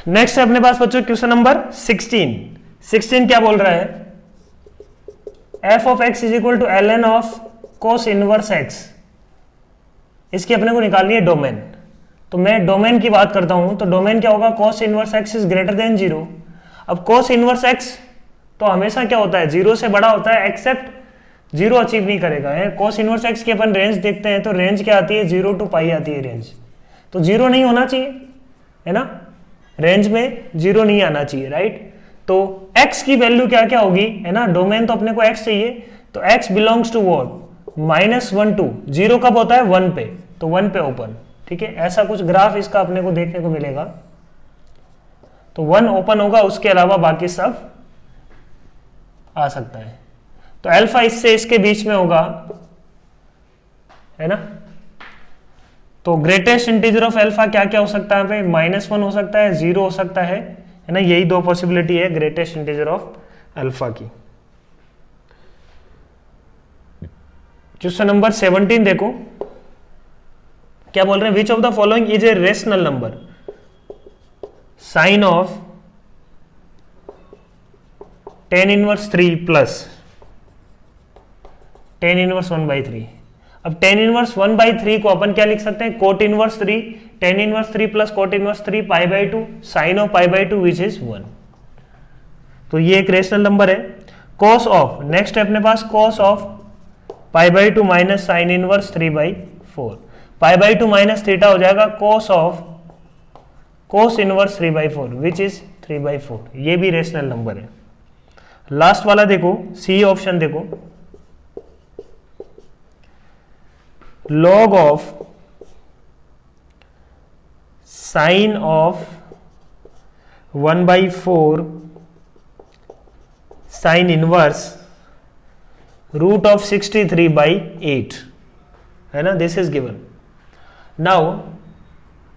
Next है अपने पास बच्चों क्वेश्चन नंबर 16 क्या बोल रहा है, F of X is equal to L N of cos inverse X, इसकी अपने को निकालनी है डोमेन। तो मैं डोमेन की बात करता हूं, तो डोमेन क्या होगा, कोस inverse X is greater than 0। अब कोस इनवर्स एक्स तो हमेशा क्या होता है, 0 से बड़ा होता है, एक्सेप्ट 0 अचीव नहीं करेगा है। कोस इनवर्स एक्स की अपन रेंज देखते हैं तो रेंज क्या आती है, 0 to पाई आती है रेंज, तो 0 नहीं होना चाहिए है ना, रेंज में 0 नहीं आना चाहिए, राइट। तो x की वैल्यू क्या क्या होगी है ना, डोमेन तो अपने को x चाहिए, तो x belongs to what, -1 to 0 कब होता है, 1 पे, तो 1 पे ओपन, ठीक है। ऐसा कुछ ग्राफ इसका अपने को देखने को मिलेगा, तो 1 ओपन होगा, उसके अलावा बाकी सब आ सकता है। तो अल्फा इससे इसके बीच में होगा है ना, तो ग्रेटेस्ट इंटीजर ऑफ अल्फा क्या क्या हो सकता है पे, -1 हो सकता है, 0 हो सकता है ना, यही दो पॉसिबिलिटी है ग्रेटेस्ट इंटीजर ऑफ अल्फा की। क्वेश्चन नंबर 17 देखो क्या बोल रहे हैं, which of the following is a rational number, sine of tan inverse 3 plus tan inverse 1/3। अब tan इनवर्स 1/3 को अपन क्या लिख सकते हैं, cot inverse 3, tan inverse 3 plus cot inverse 3 π/2 sine of π/2 which is 1। तो ये एक रेशनल नंबर है। cos ऑफ, नेक्स्ट है अपने पास cos of π/2 minus sine inverse 3/4, π/2 minus theta हो जाएगा cos of cos inverse 3/4 which is 3/4, ये भी रेशनल नंबर है। लास्ट वाला देखो, सी ऑप्शन देखो, log of sine of 1/4 sine inverse root of 63/8 है ना, दिस इज गिवन। नाउ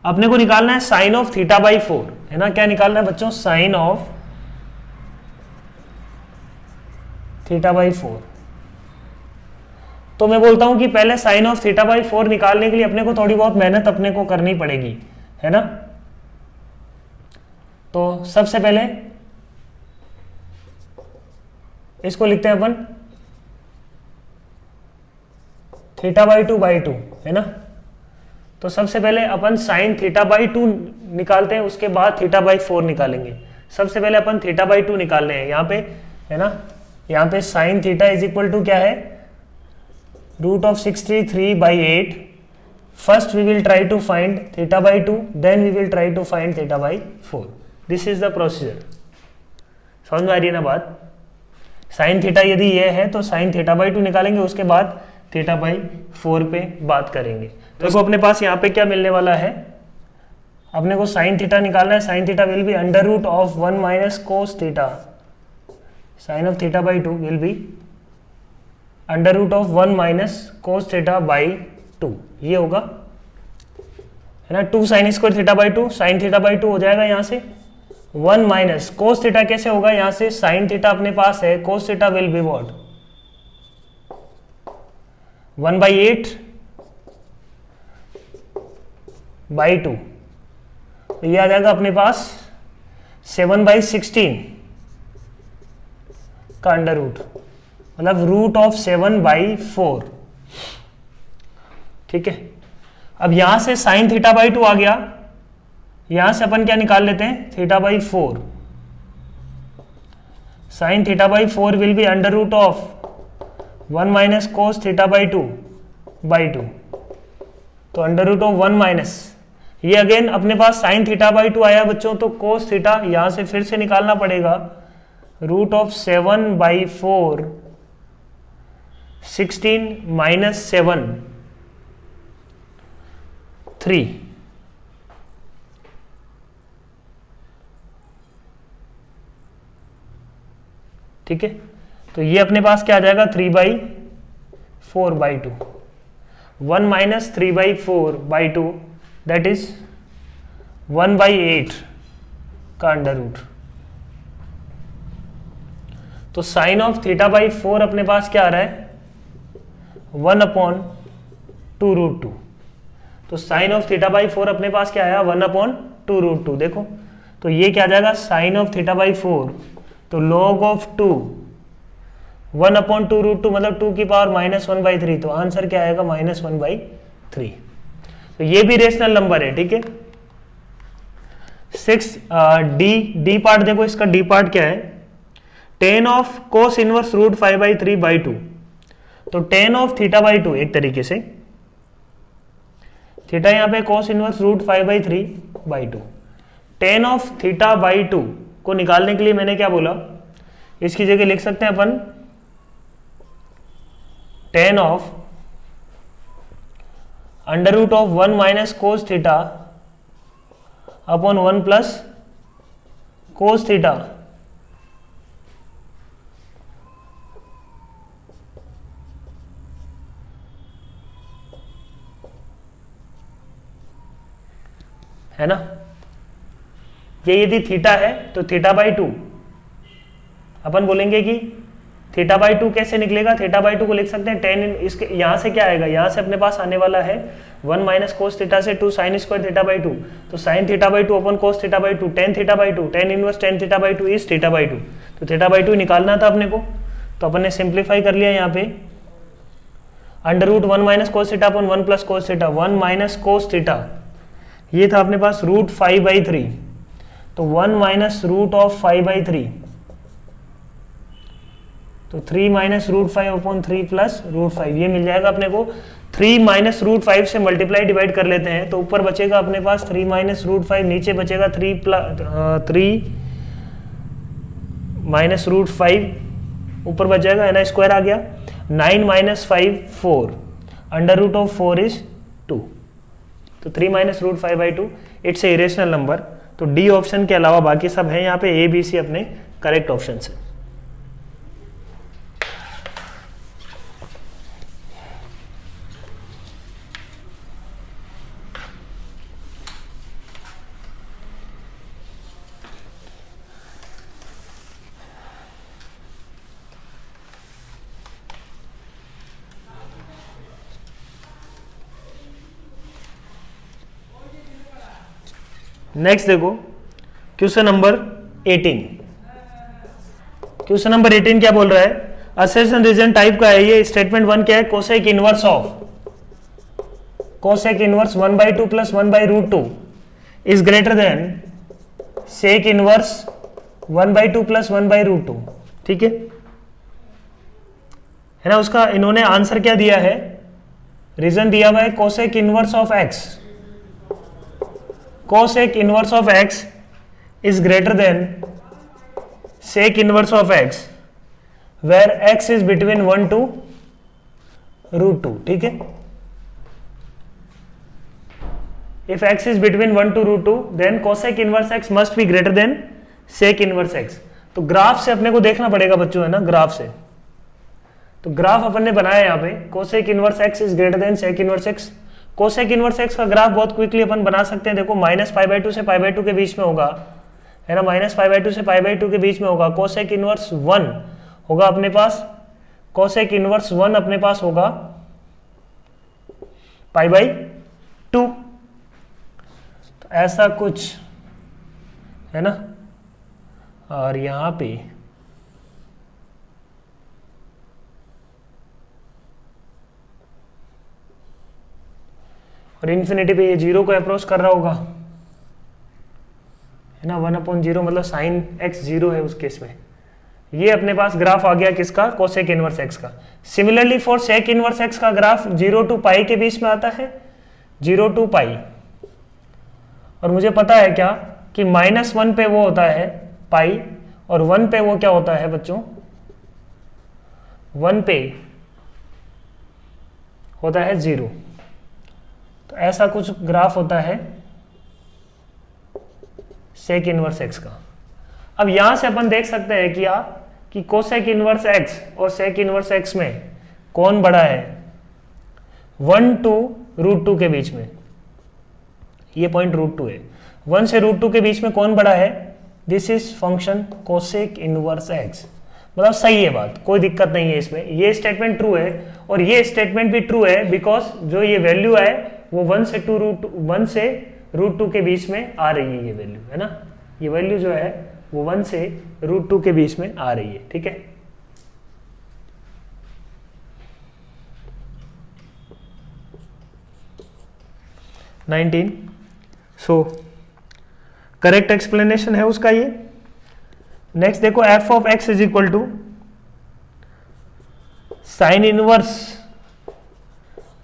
अपने को निकालना है साइन ऑफ θ/4 है ना, क्या निकालना है बच्चों, साइन ऑफ θ/4। तो मैं बोलता हूं कि पहले साइन ऑफ θ/4 निकालने के लिए अपने को थोड़ी बहुत मेहनत अपने को करनी पड़ेगी है ना। तो सबसे पहले इसको लिखते हैं अपन θ/2/2 है ना। तो सबसे पहले अपन साइन θ/2 निकालते हैं, उसके बाद θ/4 निकालेंगे। सबसे पहले अपन θ/2 निकाल रहे हैं यहाँ पे है ना, यहाँ पे sine theta is equal to क्या है, root of 63/8। First we will try to find θ/2, then we will try to find θ/4। This is the procedure, समझ में आ रही है ना बात। साइन थीटा यदि ये है तो साइन θ/2 निकालेंगे, उसके बाद θ/4 पे बात करेंगे। तो देखो अपने पास यहाँ पे क्या मिलने वाला है, अपने को साइन थीटा निकालना है, sine theta will be under root of 1 minus cos theta, sine of θ/2 will be under root of 1 minus cos θ/2, ये होगा है ना। 2 साइन स्क्वायर θ/2, साइन θ/2 हो जाएगा यहाँ से 1 माइनस कोस थीटा, कैसे होगा यहाँ से, साइन थीटा अपने पास है, cos theta will be what 1/8/2, तो ये आ जाएगा अपने पास 7/16 का अंडर रूट, मतलब रूट ऑफ 7/4, ठीक है। अब यहां से साइन θ/2 आ गया, यहां से अपन क्या निकाल लेते हैं, θ/4, sine θ/4 will be under root of 1 minus cos θ/2/2, तो अंडर रूट ऑफ 1 माइनस, ये अगेन अपने पास साइन θ/2 आया बच्चों, तो कोस थीटा यहां से फिर से निकालना पड़ेगा, रूट ऑफ 7/4 16 माइनस 7 3, ठीक है। तो ये अपने पास क्या आ जाएगा 3/4/2, 1 माइनस 3/4/2 दैट इज 1/8 का अंडर रूट। तो साइन ऑफ θ/4 अपने पास क्या आ रहा है 1/2√2, तो साइन ऑफ θ/4 अपने पास क्या आया 1/2√2। देखो तो ये क्या आ जाएगा साइन ऑफ थीटा बाई 4, तो लॉग ऑफ 2 1/2 √2 मतलब 2 की पावर -1/3, तो आंसर क्या आएगा -1/3। तो ये भी रेशनल नंबर है, ठीक है। 6 डी पार्ट देखो, इसका डी पार्ट क्या है, tan ऑफ कोस इनवर्स √5/3/2, तो tan ऑफ थीटा बाई 2 एक तरीके से, थीटा यहां पे cos inverse √5/3/2, tan of theta by 2 को निकालने के लिए मैंने क्या बोला, इसकी जगह लिख सकते हैं अपन tan of √1 minus cos theta upon 1 plus cos theta, है ना। ये यदि थीटा है तो थीटा बाई 2 अपन बोलेंगे कि थीटा बाई 2 कैसे निकलेगा, थीटा बाई 2 को लिख सकते हैं टेन, इसके यहां से क्या आएगा, यहां से अपने पास आने वाला है 1 माइनस कोस थीटा से 2 साइन स्क्वायर थीटा बाई 2, तो sine theta by 2 upon cos theta by 2, tan theta by 2, tan inverse tan theta by 2 is theta by 2, तो थीटा बाई 2 निकालना था अपने को, तो अपन ने सिंप्लीफाई कर लिया यहाँ पे, √1 माइनस कोस थीटा अपन 1 plus cos theta, 1 minus cos theta, ये था अपने पास √5/3, तो 1 माइनस √5/3, तो 3 माइनस √5/3 प्लस √5, ये मिल जाएगा अपने को। 3 माइनस √5 से मल्टीप्लाई डिवाइड कर लेते हैं, तो ऊपर बचेगा अपने पास 3 माइनस √5, नीचे बचेगा 3 माइनस √5, ऊपर बच जाएगा, है ना, स्क्वायर आ गया, 9 माइनस 5 4, √4 इज 2, तो 3 minus √5/2, it's a irrational number. तो डी ऑप्शन के अलावा बाकी सब है यहाँ पे, ए बी सी अपने करेक्ट ऑप्शन है। नेक्स्ट देखो क्वेश्चन नंबर 18। क्वेश्चन नंबर 18 क्या बोल रहा है, असेशन रीजन टाइप का है ये। स्टेटमेंट 1 क्या है, cosec inverse of cosec inverse 1/2 plus 1/√2 is greater than sec inverse 1/2 plus 1/√2, ठीक है ना। उसका इन्होंने आंसर क्या दिया है, रीजन दिया हुआ है cosec inverse of x, cosec inverse of x is greater than sec inverse of x where x is between 1 to √2, ठीक है। if x is between 1 to √2 then cosec inverse x must be greater than sec inverse x। तो graph से अपने को देखना पड़ेगा बच्चों, है ना, ग्राफ से। तो ग्राफ अपन ने बनाया यहाँ पे, cosec inverse x is greater than sec inverse x। Cosec inverse X का ग्राफ बहुत क्विकली अपन बना सकते हैं, देखो -π/2 से π/2 के बीच में होगा, है ना, -π/2 से π/2 के बीच में होगा। कोसेक इनवर्स 1 होगा अपने पास, कोसेक इनवर्स 1 अपने पास होगा π/2, तो ऐसा कुछ है ना। और यहां पे और इन्फिनिटी पे ये 0 को अप्रोच कर रहा होगा, है ना, 1/0 मतलब साइन x 0 है उस केस में। ये अपने पास ग्राफ आ गया किसका, कोसेक इनवर्स x का। Similarly for sec inverse x का ग्राफ 0 to π के बीच में आता है, 0 to π। और मुझे पता है क्या कि -1 पे वो होता है पाई, और 1 पे वो क्या होता है बच्चों, 1 पे होता है 0। तो ऐसा कुछ ग्राफ होता है सेक इनवर्स एक्स का। अब यहां से अपन देख सकते हैं कि कोसेक इनवर्स एक्स और सेक इनवर्स एक्स में कौन बड़ा है, 1 to √2 के बीच में, ये पॉइंट √2 है, 1 से √2 के बीच में कौन बड़ा है, this is function cosec inverse x. मतलब सही है बात, कोई दिक्कत नहीं है इसमें, ये स्टेटमेंट ट्रू है और ये स्टेटमेंट भी ट्रू है, बिकॉज जो ये वैल्यू है वो 1 से √2 के बीच में आ रही है, ये वैल्यू, है ना, ये वैल्यू जो है वो 1 से √2 के बीच में आ रही है, ठीक है। सो करेक्ट एक्सप्लेनेशन है उसका ये। नेक्स्ट देखो F of X is equal to sine inverse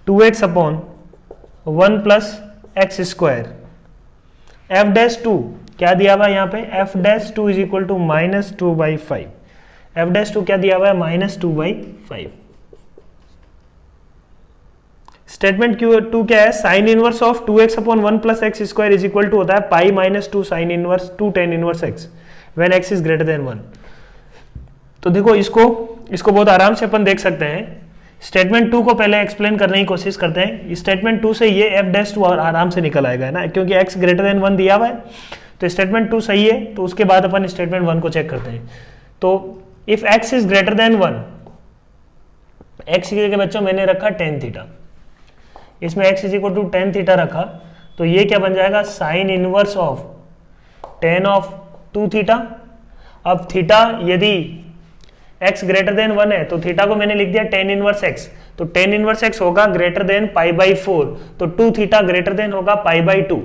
2x upon 1 plus X square. F dash 2 क्या दिया हुआ है यहाँ पे, F dash 2 is equal to -2/5। F dash 2 क्या दिया हुआ है, -2/5। स्टेटमेंट Q2 क्या है, sine inverse of 2x upon 1 plus X square is equal to होता है pi -2 sine inverse 2 tan inverse x when x is greater than 1। तो देखो इसको बहुत आराम से अपन देख सकते हैं। स्टेटमेंट 2 को पहले एक्सप्लेन करने की कोशिश करते हैं। स्टेटमेंट 2 से ये एफ डैश 2 आराम से निकल आएगा ना, क्योंकि x ग्रेटर देन 1 दिया हुआ है। तो स्टेटमेंट 2 सही है, तो उसके बाद अपन स्टेटमेंट 1 को चेक करते हैं। तो if x is greater than 1, x की जगह बच्चों मैंने रखा tan थीटा, इसमें x is equal to tan theta रखा, तो ये क्या बन जाएगा, sine inverse of tan of 2 theta. अब थीटा यदि x ग्रेटर देन 1 है तो थीटा को मैंने लिख दिया tan इनवर्स x, तो tan इनवर्स x होगा ग्रेटर देन π/4, तो 2 थीटा ग्रेटर देन होगा π/2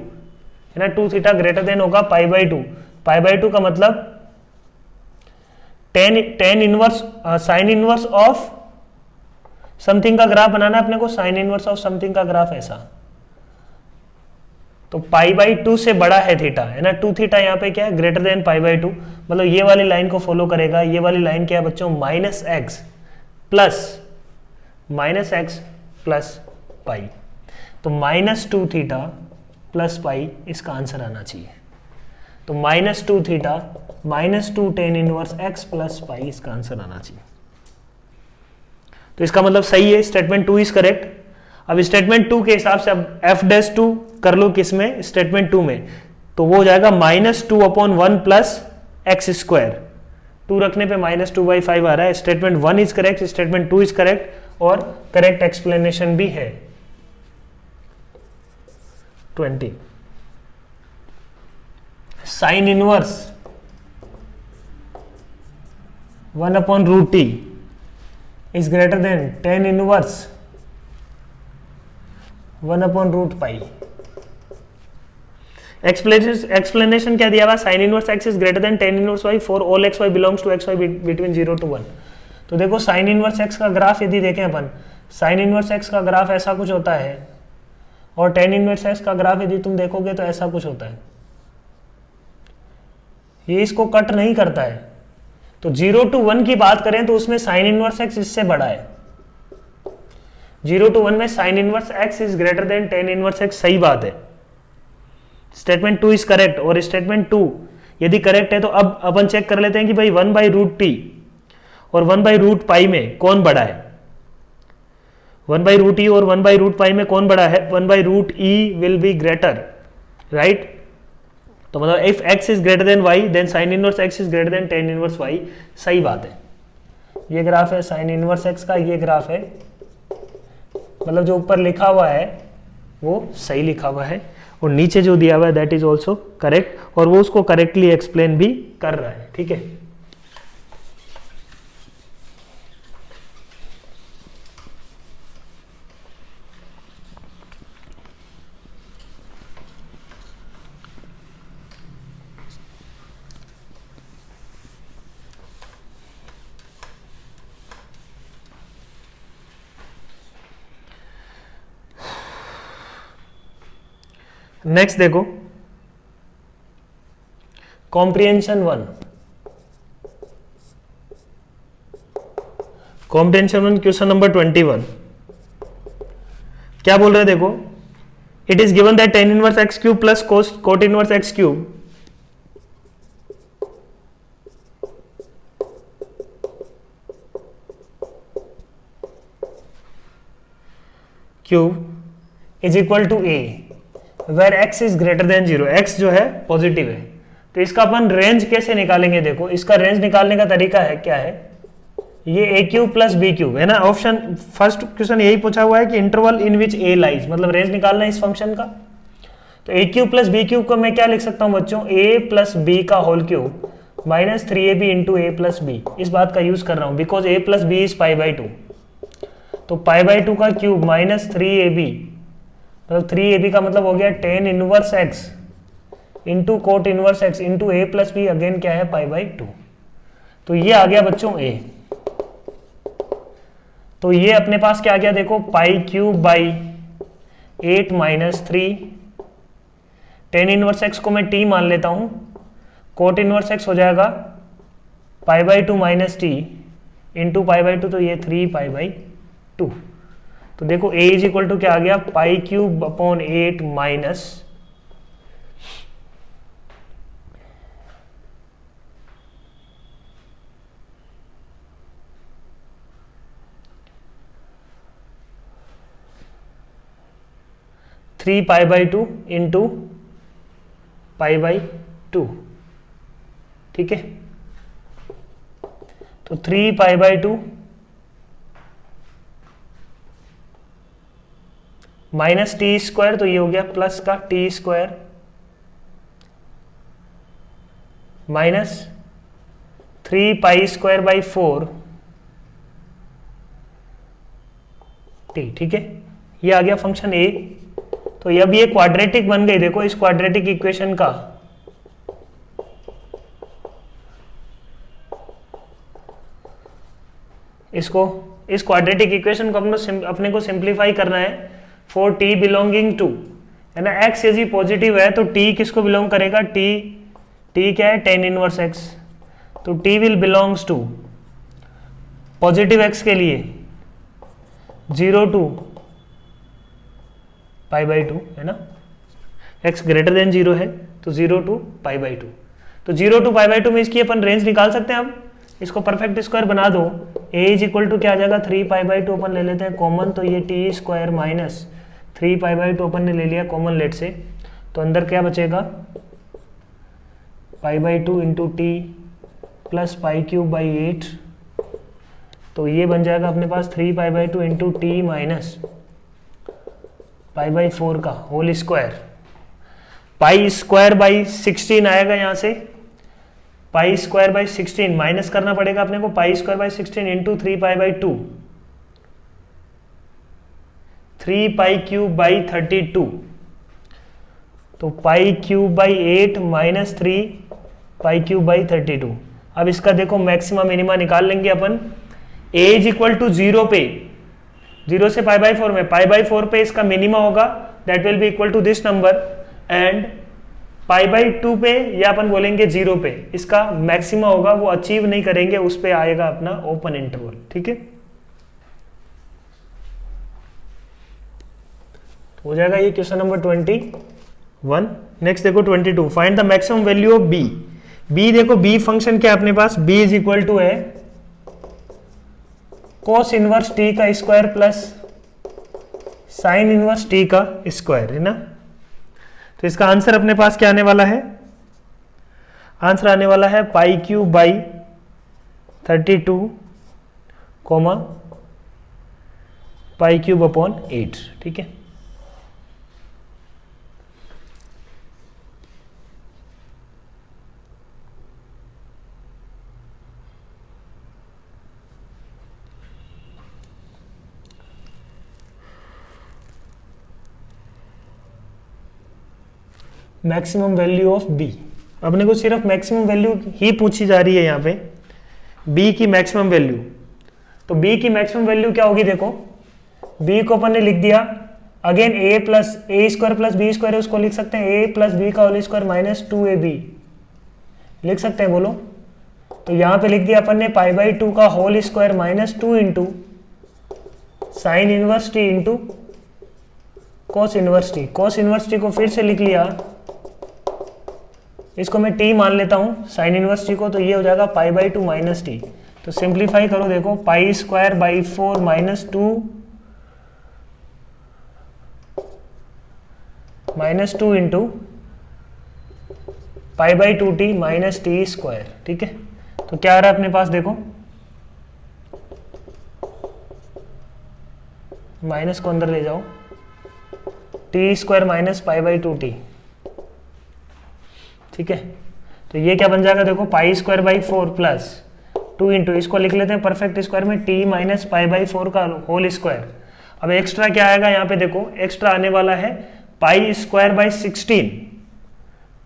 है ना, 2 थीटा ग्रेटर देन होगा π/2। π/2 का मतलब tan inverse sine inverse of something का ग्राफ बनाना है अपने को, साइन इनवर्स ऑफ समथिंग का ग्राफ ऐसा, तो π/2 से बड़ा है थीटा है ना, 2 थीटा यहाँ पे क्या है, ग्रेटर देन π/2, मतलब ये वाली लाइन को फॉलो करेगा। ये वाली लाइन क्या है बच्चों, -x प्लस पाई, तो -2 थीटा प्लस पाई इसका आंसर आना चाहिए। तो -2 theta -2 tan inverse x plus pi इसका आंसर आना चाहिए। तो इसका मतलब सही है, स्टेटमेंट 2 इज करेक्ट। अब स्टेटमेंट 2 के हिसाब से अब एफ डैश 2 कर लो, किसमें, स्टेटमेंट 2 में, तो वो हो जाएगा -2 अपॉन 1 प्लस एक्स स्क्वायर। 2 रखने पे -2/5 आ रहा है। Statement 1 is correct, statement 2 is correct और करेक्ट एक्सप्लेनेशन भी है। 20 sine inverse 1 upon √t is greater than tan inverse 1 upon √π। Explanation क्या दिया हुआ, sine inverse x is greater than tan inverse y for all xy belongs to xy between 0 to 1। तो देखो sine inverse x का graph यदि देखें अपन, sine inverse x का ग्राफ ऐसा कुछ होता है और tan इनवर्स x का ग्राफ यदि तुम देखोगे तो ऐसा कुछ होता है। ये इसको कट नहीं करता है। तो 0 to 1 की बात करें तो उसमें साइन इनवर्स x इससे बड़ा है। 0 to 1 में sine inverse x is greater than tan inverse x, सही बात है। Statement 2 is correct. और स्टेटमेंट 2 यदि करेक्ट है तो अब अपन चेक कर लेते हैं कि भाई 1/√t और 1/√π में कौन बड़ा है। 1/√e और 1/√π में कौन बड़ा है, 1/√e will be greater, right. तो मतलब if x is greater than y then sine inverse x is greater than tan inverse y, सही बात है। ये ग्राफ है साइन इनवर्स x का, ये ग्राफ है, मतलब जो ऊपर लिखा हुआ है वो सही लिखा हुआ है और नीचे जो दिया हुआ है दैट इज ऑल्सो करेक्ट, और वो उसको करेक्टली एक्सप्लेन भी कर रहा है, ठीक है। नेक्स्ट देखो कॉम्प्रिहेंशन 1, कॉम्प्रिहेंशन 1 क्वेश्चन नंबर 21 क्या बोल रहे हैं देखो, it is given that tan inverse x cube plus cot inverse x cube is equal to a where x is greater than 0, x जो है पॉजिटिव है। तो इसका अपन रेंज कैसे निकालेंगे, देखो इसका रेंज निकालने का तरीका है क्या है, ये a cube plus b cube है ना। ऑप्शन फर्स्ट क्वेश्चन यही पूछा हुआ है कि interval in which a lies, मतलब रेंज निकालना है इस फंक्शन का। तो A cube plus B cube को मैं क्या लिख सकता हूं बच्चों, ए प्लस बी का whole cube minus 3ab into A plus B. इस बात का यूज कर रहा हूं because A plus B is pi by 2। तो पाई बाई 2 का क्यूब माइनस 3ab, मतलब 3ab का मतलब हो गया tan inverse X into cot inverse X into A plus B, again क्या है पाई बाई 2। तो ये आ गया बच्चों ए। तो ये अपने पास क्या आ गया देखो, पाई cube by 8 minus 3, ten inverse x को मैं टी मान लेता हूं, कोट इनवर्स एक्स हो जाएगा पाई by 2 minus T into pi by 2, तो ये 3 पाई बाई 2। तो देखो a इज इक्वल टू क्या आ गया, पाई cube upon 8 minus 3 pi by 2 into pi by 2, ठीक है। तो 3 pi by 2 minus T square, तो ये हो गया प्लस का T square minus 3 pi square by 4 T, ठीक है। ये आ गया फंक्शन ए। तो अब ये क्वाड्रेटिक बन गई, देखो इस क्वाड्रेटिक इक्वेशन का इस क्वाड्रेटिक इक्वेशन को अपने को सिंप्लीफाई करना है फॉर टी बिलोंगिंग टू, है ना, एक्स यदि पॉजिटिव है तो टी किसको बिलोंग करेगा, टी क्या है, टेन इनवर्स एक्स। तो T will belongs to positive X के लिए 0 टू पाई बाई 2, है ना, एक्स ग्रेटर देन 0 है तो 0 टू पाई बाई 2। तो 0 टू पाई बाई 2 में इसकी अपन रेंज निकाल सकते हैं। अब इसको परफेक्ट स्क्वायर बना दो, a इज इक्वल टू क्या आ जाएगा, 3 पाई बाई 2 अपन ले लेते हैं कॉमन, तो ये T square minus 3 pi by 2 अपन ने ले लिया कॉमन लेट से, तो अंदर क्या बचेगा, pi by 2 into T plus pi cube by 8, तो ये बन जाएगा अपने पास 3 pi by 2 into T minus pi by 4 का whole square, pi square by 16 आएगा यहाँ से, पाई स्क्वायर बाई 16 माइनस करना पड़ेगा अपने को, पाई square by 16 into 3 pi by 2, 3 pi cube by 32, तो पाई cube by 8 minus 3 pi cube by 32। अब इसका देखो मैक्सिमा मिनिमा निकाल लेंगे अपन। a इज इक्वल टू 0 पे, 0 से पाई बाई 4 में, पाई बाई 4 पे इसका मिनिमा होगा, that will be equal to this number, and pi by 2 पे या अपन बोलेंगे 0 पे इसका मैक्सिमा होगा, वो अचीव नहीं करेंगे, उस पे आएगा अपना ओपन इंटरवल, ठीक है। हो जाएगा ये क्वेश्चन नंबर 21। नेक्स्ट देखो 22, find the maximum value of b। b देखो b फंक्शन क्या अपने पास, b इज इक्वल टू है कोस इनवर्स t का square plus sine inverse t का स्क्वायर, है ना। तो इसका आंसर अपने पास क्या आने वाला है, आंसर आने वाला है pi cube by 32 comma pi cube upon 8, ठीक है। मैक्सिमम वैल्यू ऑफ b, अपने को सिर्फ मैक्सिमम वैल्यू ही पूछी जा रही है यहाँ पे, b की मैक्सिमम वैल्यू। तो b की मैक्सिमम वैल्यू क्या होगी, देखो b को अपन ने लिख दिया, again a plus A square plus B square, उसको लिख सकते हैं a प्लस बी का होल स्क्वायर माइनस 2ab, लिख सकते हैं, बोलो। तो यहाँ पे लिख दिया अपन ने पाई बाई 2 का whole square minus 2 into sine inverse T into cos inverse T. Cos inverse T को फिर से लिख लिया, इसको मैं t मान लेता हूं साइन इनवर्स t को, तो ये हो जाएगा पाई बाई 2 माइनस टी। तो सिंप्लीफाई करो, देखो पाई square by 4 minus 2 into pi by 2t minus T square, ठीक है। तो क्या आ रहा है अपने पास, देखो माइनस को अंदर ले जाओ, T square minus pi by 2t, ठीक है, तो ये क्या बन जाएगा देखो, पाई स्क्वायर बाई 4 प्लस 2 इंटू, इसको लिख लेते हैं परफेक्ट स्क्वायर में, टी माइनस पाई बाई 4 का होल स्क्वायर। अब एक्स्ट्रा क्या आएगा यहाँ पे देखो, एक्स्ट्रा आने वाला है पाई square by 16,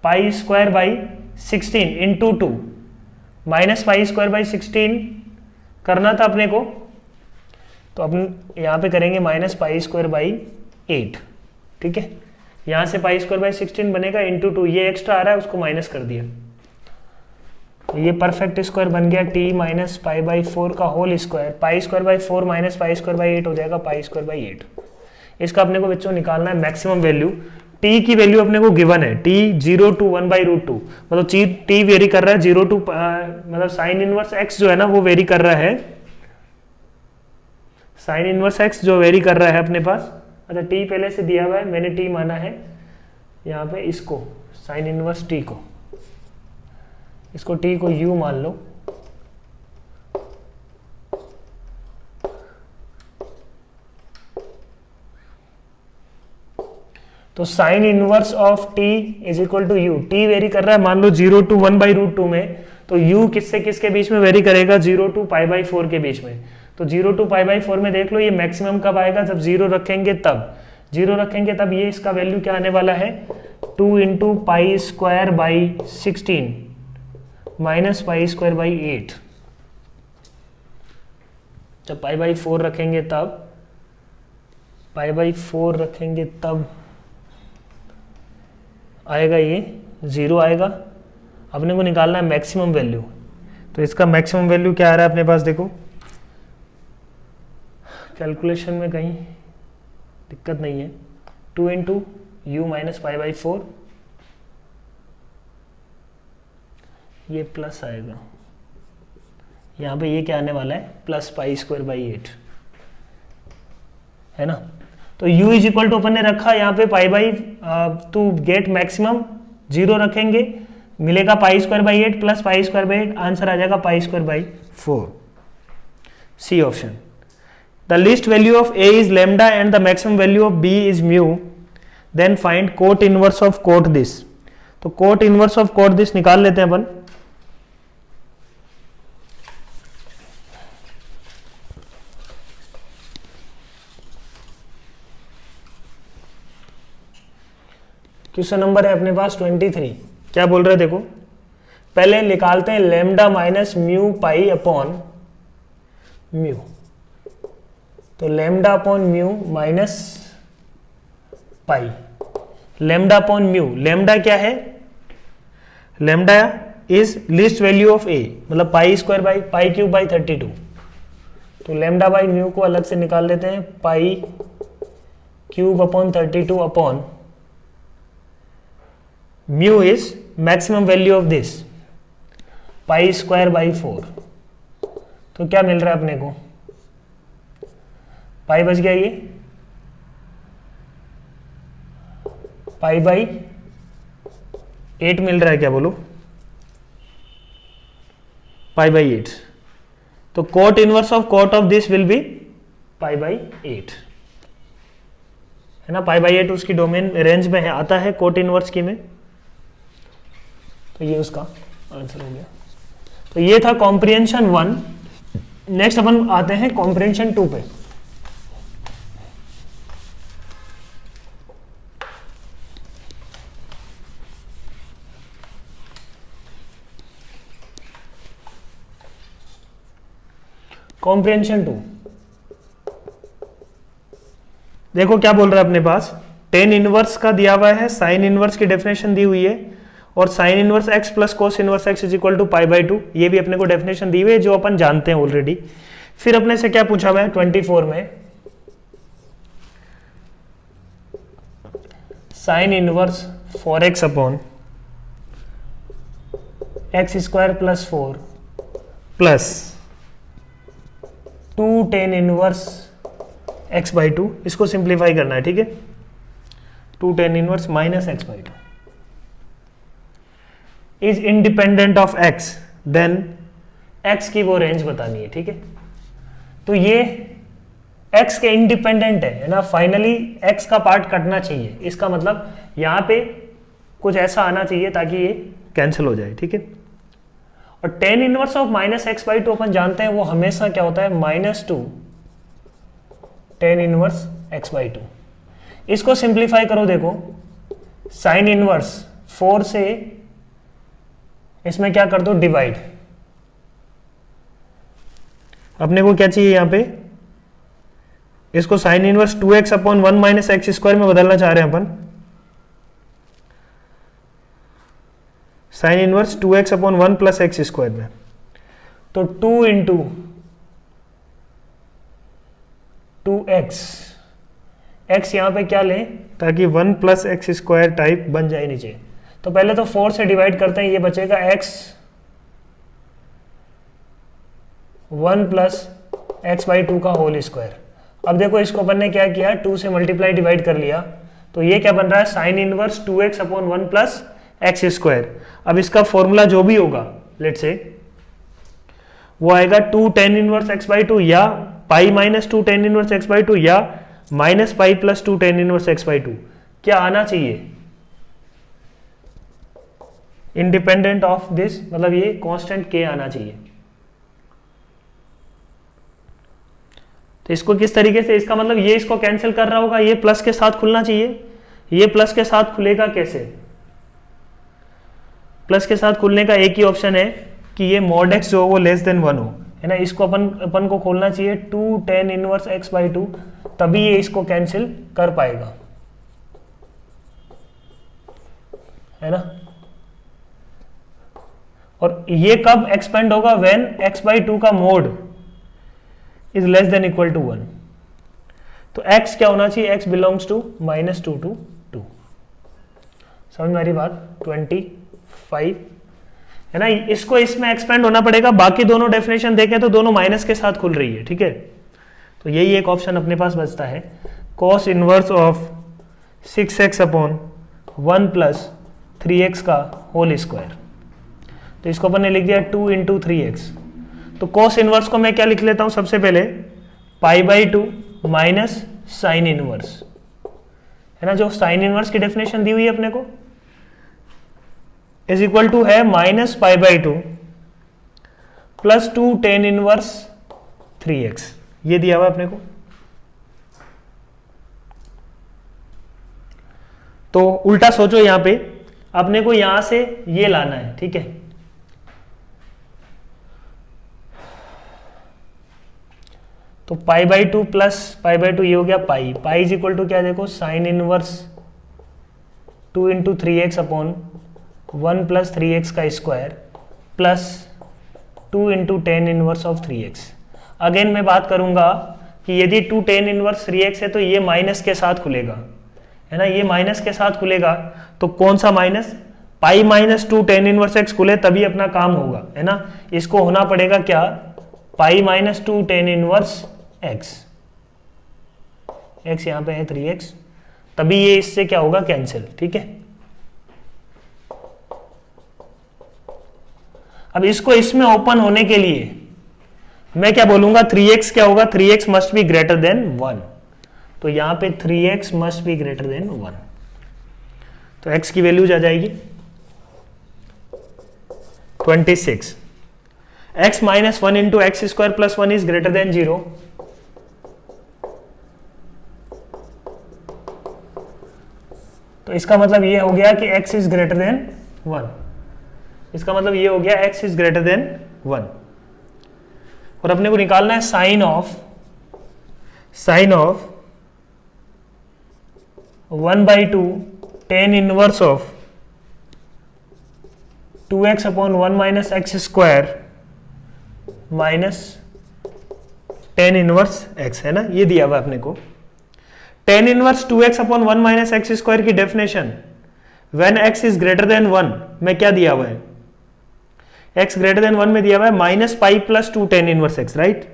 pi square by 16 into 2 minus pi square by 16 करना था अपने को, तो अपन यहाँ पे करेंगे माइनस पाई स्क्वायर बाई 8। ठीक है, यहाँ से पाई स्क्वायर बाई 16 बनेगा इंटू 2, ये एक्स्ट्रा आ रहा है उसको माइनस कर दिया, तो ये परफेक्ट स्क्वायर बन गया टी माइनस पाई बाई 4 का whole square, pi square by 4 minus pi square by 8 हो जाएगा पाई स्क्वायर बाई 8। इसका अपने को बच्चों निकालना है मैक्सिमम वैल्यू। टी की वैल्यू अपने को गिवन है, टी 0 to 1/√2, मतलब टी वेरी कर रहा है 0 to मतलब साइन इनवर्स एक्स जो है ना वो वेरी कर रहा है, साइन इनवर्स एक्स जो वेरी कर रहा है अपने पास। अच्छा, टी पहले से दिया हुआ है, मैंने टी माना है यहाँ पे, इसको साइन इनवर्स टी को, इसको टी को यू मान लो, तो sine inverse of T is equal to U, T vary कर रहा है मान लो 0 to 1/√2 में, तो यू किससे किसके बीच में वेरी करेगा, 0 to पाई बाई 4 के बीच में। तो 0 to पाई बाई 4 में देख लो ये मैक्सिमम कब आएगा, जब 0 रखेंगे तब, 0 रखेंगे तब ये इसका वैल्यू क्या आने वाला है, 2 into pi square by 16 minus pi square by 8। जब पाई बाई 4 रखेंगे तब, पाई बाई 4 रखेंगे तब आएगा ये 0 आएगा। अपने को निकालना है मैक्सिमम वैल्यू, तो इसका मैक्सिमम वैल्यू क्या आ रहा है अपने पास देखो, कैलकुलेशन में कहीं दिक्कत नहीं है, 2 into you minus pi by 4, ये प्लस आएगा, यहाँ पे ये क्या आने वाला है, प्लस पाई स्क्वायर बाई 8 है ना। तो u इज इक्वल टू अपन ने रखा यहाँ पे pi by, to get maximum 0 रखेंगे मिलेगा pi square by 8 plus pi square by 8, answer आ जाएगा pi square by 4, C option. The least value of a is lambda and the maximum value of b is mu, then find cot inverse of cot this. तो cot inverse of cot this निकाल लेते हैं अपन। Question number है अपने पास 23, क्या बोल रहे हैं देखो, पहले निकालते हैं lambda minus mu pi upon mu, तो lambda upon mu minus pi, lambda upon mu, lambda क्या है, lambda is least value of A, मतलब pi square by pi cube by 32, तो लेमडा बाई म्यू को अलग से निकाल लेते हैं, पाई cube upon 32 upon mu is maximum value of this pi square by 4, तो क्या मिल रहा है अपने को, पाई बच गया ये, पाई बाई 8 मिल रहा है, क्या बोलो, पाई बाई 8, तो cot inverse of cot of this will be pi by 8 है ना, पाई बाई 8 उसकी डोमेन रेंज में है, आता है कोट इनवर्स की में, तो ये उसका आंसर हो गया। तो ये था कॉम्प्रिहेंशन 1। नेक्स्ट अपन आते हैं कॉम्प्रिहेंशन 2 पे। कॉम्प्रिहेंशन 2 देखो क्या बोल रहा है अपने पास, टेन इनवर्स का दिया हुआ है, साइन इनवर्स की डेफिनेशन दी हुई है, और sine inverse X plus cos inverse X is equal to pi by 2, ये भी अपने को डेफिनेशन दी हुई है जो अपन जानते हैं ऑलरेडी। फिर अपने से क्या पूछा हुआ है 24 में, sine inverse 4x upon X square plus 4 प्लस 2 टेन इनवर्स x बाई 2, इसको सिंप्लीफाई करना है, ठीक है, 2 tan inverse minus X by 2 is independent of x, then x की वो रेंज बतानी है, ठीक है। तो ये x के इंडिपेंडेंट है ना, फाइनली x का पार्ट कटना चाहिए, इसका मतलब यहाँ पे कुछ ऐसा आना चाहिए ताकि ये कैंसिल हो जाए, ठीक है। और tan inverse of minus X by two अपन जानते हैं वो हमेशा क्या होता है, -2 tan inverse X by two. इसको सिंप्लीफाई करो, देखो साइन इनवर्स 4 से इसमें क्या कर दो, डिवाइड। अपने को क्या चाहिए यहां पे, इसको sine inverse 2x upon 1 minus X square में बदलना चाह रहे हैं अपन। Sine inverse 2x upon 1 plus X square में, तो 2 इंटू 2x, x यहां पे क्या लें ताकि 1 प्लस एक्स स्क्वायर टाइप बन जाए नीचे। तो पहले तो 4 से डिवाइड करते हैं, ये बचेगा x 1 plus x by two का होल स्क्वायर। अब देखो इसको अपन ने क्या किया, 2 से मल्टीप्लाई डिवाइड कर लिया, तो ये क्या बन रहा है, sine inverse 2x upon 1 plus X square. अब इसका फॉर्मूला जो भी होगा लेट से वो आएगा 2 tan inverse X by two, या pi minus 2 tan inverse X by two, या minus pi plus 2 tan inverse X by two. क्या आना चाहिए, इंडिपेंडेंट ऑफ दिस, मतलब ये कांस्टेंट k आना चाहिए। तो इसको किस तरीके से, इसका मतलब ये इसको कैंसिल कर रहा होगा, ये प्लस के साथ खुलना चाहिए। ये प्लस के साथ खुलेगा कैसे, प्लस के साथ खुलने का एक ही ऑप्शन है कि ये मॉड एक्स जो हो वो लेस देन 1 हो, है ना। इसको अपन को खोलना चाहिए 2 tan inverse X by to, तभी ये इसको कैंसिल कर पाएगा, है ना। और ये कब एक्सपेंड होगा, व्हेन एक्स बाई टू का mod is less than equal to 1। तो x क्या होना चाहिए, x बिलोंग्स टू -2 to 2। समझ में आ रही बात, 25 है ना। इसको इसमें एक्सपेंड होना पड़ेगा, बाकी दोनों डेफिनेशन देखें तो दोनों माइनस के साथ खुल रही है, ठीक है। तो यही एक ऑप्शन अपने पास बचता है, cos inverse of 6x upon 1 plus 3x का होल स्क्वायर। तो इसको अपन ने लिख दिया 2 इंटू 3x। तो cos इनवर्स को मैं क्या लिख लेता हूं, सबसे पहले पाई बाई 2 माइनस साइन इनवर्स, है ना। जो साइन इनवर्स की डेफिनेशन दी हुई है अपने को, इज इक्वल टू है minus pi by 2 plus 2 tan inverse 3x, ये दिया हुआ अपने को। तो उल्टा सोचो, यहां पे अपने को यहां से ये लाना है, ठीक है। तो पाई बाई 2 प्लस पाई बाई 2 ये हो गया पाई, पाई इज इक्वल टू क्या, देखो sine inverse 2 into 3x upon 1 plus 3x का square plus 2 into ten inverse of 3x। Again मैं बात करूंगा कि यदि 2 टेन इनवर्स 3x है तो ये माइनस के साथ खुलेगा, है ना। ये माइनस के साथ खुलेगा, तो कौन सा माइनस, पाई माइनस 2 टेन इनवर्स x खुले तभी अपना काम होगा, है ना। इसको होना पड़ेगा क्या, पाई minus 2 tan inverse x, x यहां पे है 3x, तभी ये इससे क्या होगा, कैंसिल, ठीक है। अब इसको इसमें ओपन होने के लिए मैं क्या बोलूंगा, 3x क्या होगा, 3x must be greater than 1। तो यहां पे 3x must be greater than 1, तो x की वैल्यूज आ जाएगी 26। x minus 1 into x square plus 1 is greater than 0। तो इसका मतलब ये हो गया कि x इज ग्रेटर देन 1। इसका मतलब ये हो गया x इज ग्रेटर देन 1। और अपने को निकालना है sine of 1/2 tan inverse of 2x upon 1 minus X square minus tan inverse x, है ना। ये दिया हुआ अपने को tan inverse 2x upon 1 minus X square की definition when x is greater than 1 में क्या दिया हुआ है, x ग्रेटर देन 1 में दिया हुआ है minus pi plus 2 tan inverse x, right.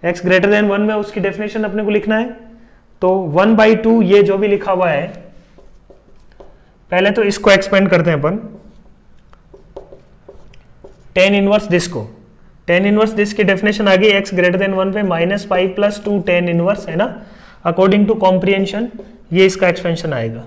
x greater than 1 में उसकी डेफिनेशन अपने को लिखना है, तो 1/2 ये जो भी लिखा हुआ है, पहले तो इसको एक्सपेंड करते हैं अपन, टेन इनवर्स दिस को, टेन इनवर्स दिस की डेफिनेशन आ गई x ग्रेटर देन 1 पे minus pi plus 2 tan inverse, है ना। अकॉर्डिंग टू कॉम्प्रिहेंशन ये इसका एक्सपेंशन आएगा।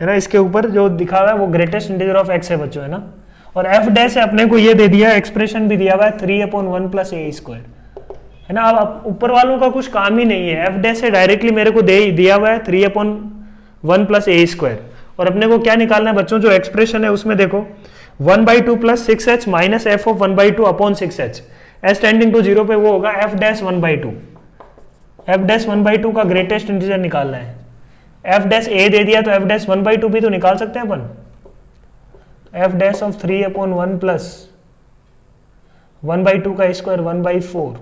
है ना, इसके ऊपर जो दिखा हुआ है वो ग्रेटेस्ट इंटीजर ऑफ एक्स है बच्चों, है ना। और एफ डैश से अपने को ये दे दिया, एक्सप्रेशन भी दिया हुआ है 3/1 प्लस ए स्क्वायर, है ना। अब ऊपर वालों का कुछ काम ही नहीं है, एफ डैश से डायरेक्टली मेरे को दिया हुआ है 3/1 प्लस ए स्क्वायर। और अपने को क्या निकालना है बच्चों, जो एक्सप्रेशन है उसमें देखो 1/2 plus 6h minus F of 1/2 upon 6h, as tending to 0 पे वो होगा एफ डैश 1/2। एफ डैश 1/2 का ग्रेटेस्ट इंटीजर निकालना है। एफ डैश ए दे दिया तो एफ डैश 1/2 भी तो निकाल सकते हैं अपन। एफ डैश ऑफ 3/1 प्लस 1/2 का स्क्वायर 1/4,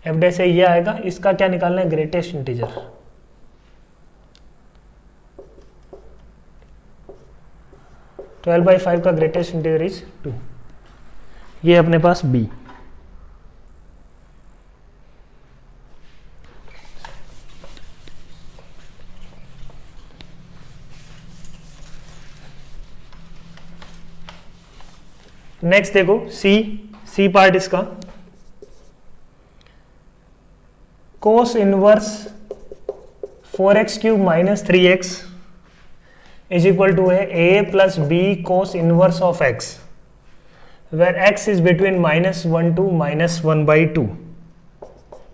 एफ डैश ए ये आएगा। इसका क्या निकालना है, ग्रेटेस्ट इंटीजर। 12/5 का ग्रेटेस्ट इंटीजर इज 2, ये अपने पास बी। नेक्स्ट देखो सी पार्ट इसका, cos inverse 4x cube minus 3x is equal to है A plus B cos inverse of x, where x is between -1 to -1/2,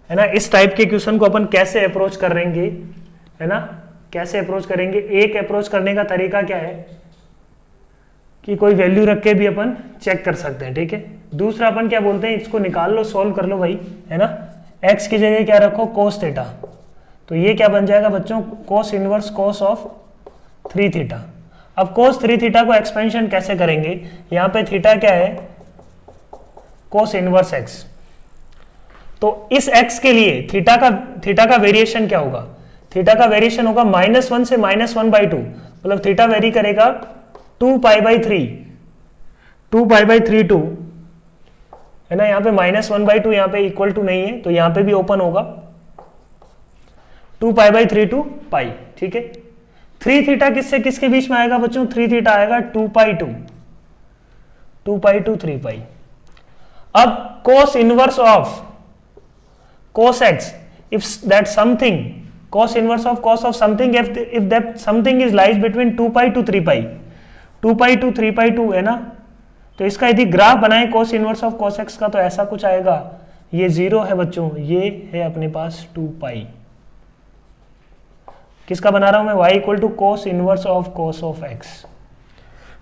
है ना। इस टाइप के क्वेश्चन को अपन कैसे अप्रोच करेंगे, है ना, कैसे अप्रोच करेंगे। एक अप्रोच करने का तरीका क्या है कि कोई वैल्यू रख के भी अपन चेक कर सकते हैं, ठीक है। दूसरा अपन क्या बोलते हैं, इसको निकाल लो, सॉल्व कर लो भाई, है ना। x की जगह क्या रखो, कोस थीटा, तो ये क्या बन जाएगा बच्चों, cos inverse cos of 3 theta. अब कोस 3 थीटा को एक्सपेंशन कैसे करेंगे, यहाँ पे थीटा क्या है, कोस इनवर्स x, तो इस x के लिए थीटा का वेरिएशन क्या होगा, थीटा का वेरिएशन होगा -1 से -1/2, मतलब थीटा वेरी करेगा 2π/3 2 है ना। यहाँ पे -1/2 यहाँ पे इक्वल टू नहीं है, तो यहाँ पे भी ओपन होगा 2π/3 to π, ठीक है। 3 थीटा किससे किसके बीच में आएगा बच्चों, 3 थीटा आएगा 2π to 3π। अब cos inverse of cos x, if that something, cos inverse of cos of something, if that something is lies between 2π to 3π, 2π to 3π2, है ना। तो इसका यदि ग्राफ बनाए cos inverse of cos x का, तो ऐसा कुछ आएगा, ये 0 है बच्चों, ये है अपने पास 2π। किसका बना रहा हूं मैं, y equal to cos inverse of cos of x।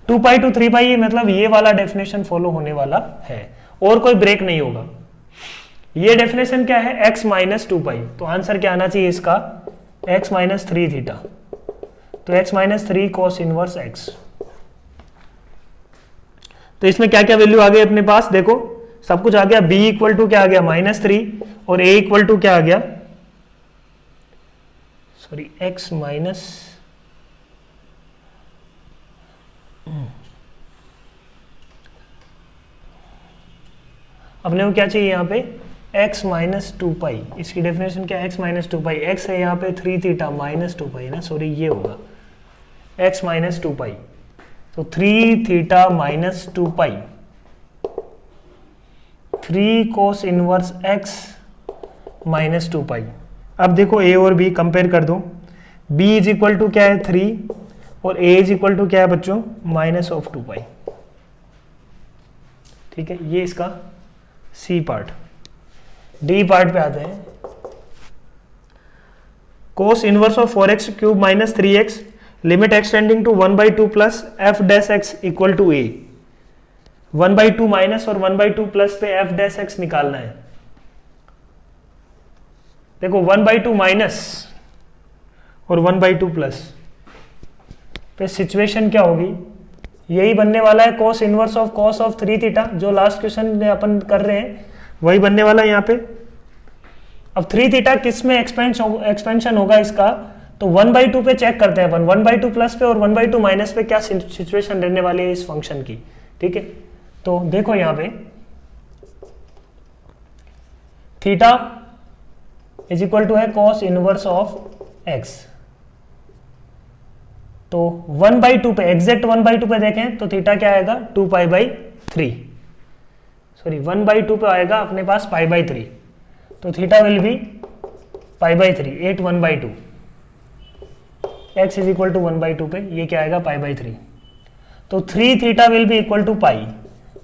2π to 3π, ये मतलब ये वाला डेफिनेशन फॉलो होने वाला है, और कोई ब्रेक नहीं होगा। ये डेफिनेशन क्या है, x माइनस 2π, तो आंसर क्या आना चाहिए इसका, x माइनस 3 थीटा, तो x minus 3 cos inverse x। तो इसमें क्या क्या वैल्यू आ गई अपने पास, देखो सब कुछ आ गया। b इक्वल टू क्या आ गया, -3, और a इक्वल टू क्या आ गया, सॉरी x माइनस अपने को क्या चाहिए यहाँ पे, x माइनस 2π, इसकी डेफिनेशन क्या है, x माइनस 2π, x है यहाँ पे 3 थीटा माइनस 2π ना, सॉरी ये होगा x माइनस 2π, तो 3 theta minus 2π, 3 cos inverse x minus 2π। अब देखो a और b कंपेयर कर दो, b इज इक्वल टू क्या है 3, और a इज इक्वल टू क्या है बच्चों, माइनस ऑफ 2π, ठीक है। ये इसका सी पार्ट। डी पार्ट पे आते हैं, cos inverse of 4x cube minus 3x, limit extending to 1/2 plus F dash X equal to A. 1/2 minus और 1/2 प्लस पे एफ डैश एक्स निकालना है। देखो 1/2 माइनस और 1/2 प्लस पे सिचुएशन क्या होगी, यही बनने वाला है कोस inverse of cos of 3 theta, जो लास्ट क्वेश्चन में अपन कर रहे हैं वही बनने वाला है यहाँ पे। अब 3 थीटा किस में एक्सपेंशन होगा इसका, तो 1/2 पे चेक करते हैं अपन, 1/2 प्लस पे और 1/2 माइनस पे क्या सिचुएशन रहने वाली है इस फंक्शन की, ठीक है। तो देखो यहाँ पे थीटा इज इक्वल टू है कॉस इनवर्स ऑफ एक्स, तो 1/2 पे एग्जैक्ट 1/2 पे देखें तो थीटा क्या आएगा 2π/3, सॉरी 1/2 पे आएगा अपने पास π/3, तो theta will be π/3, 8 1/2, x is equal to 1/2 पे, ये क्या आएगा π/3। तो 3 theta will be equal to pi,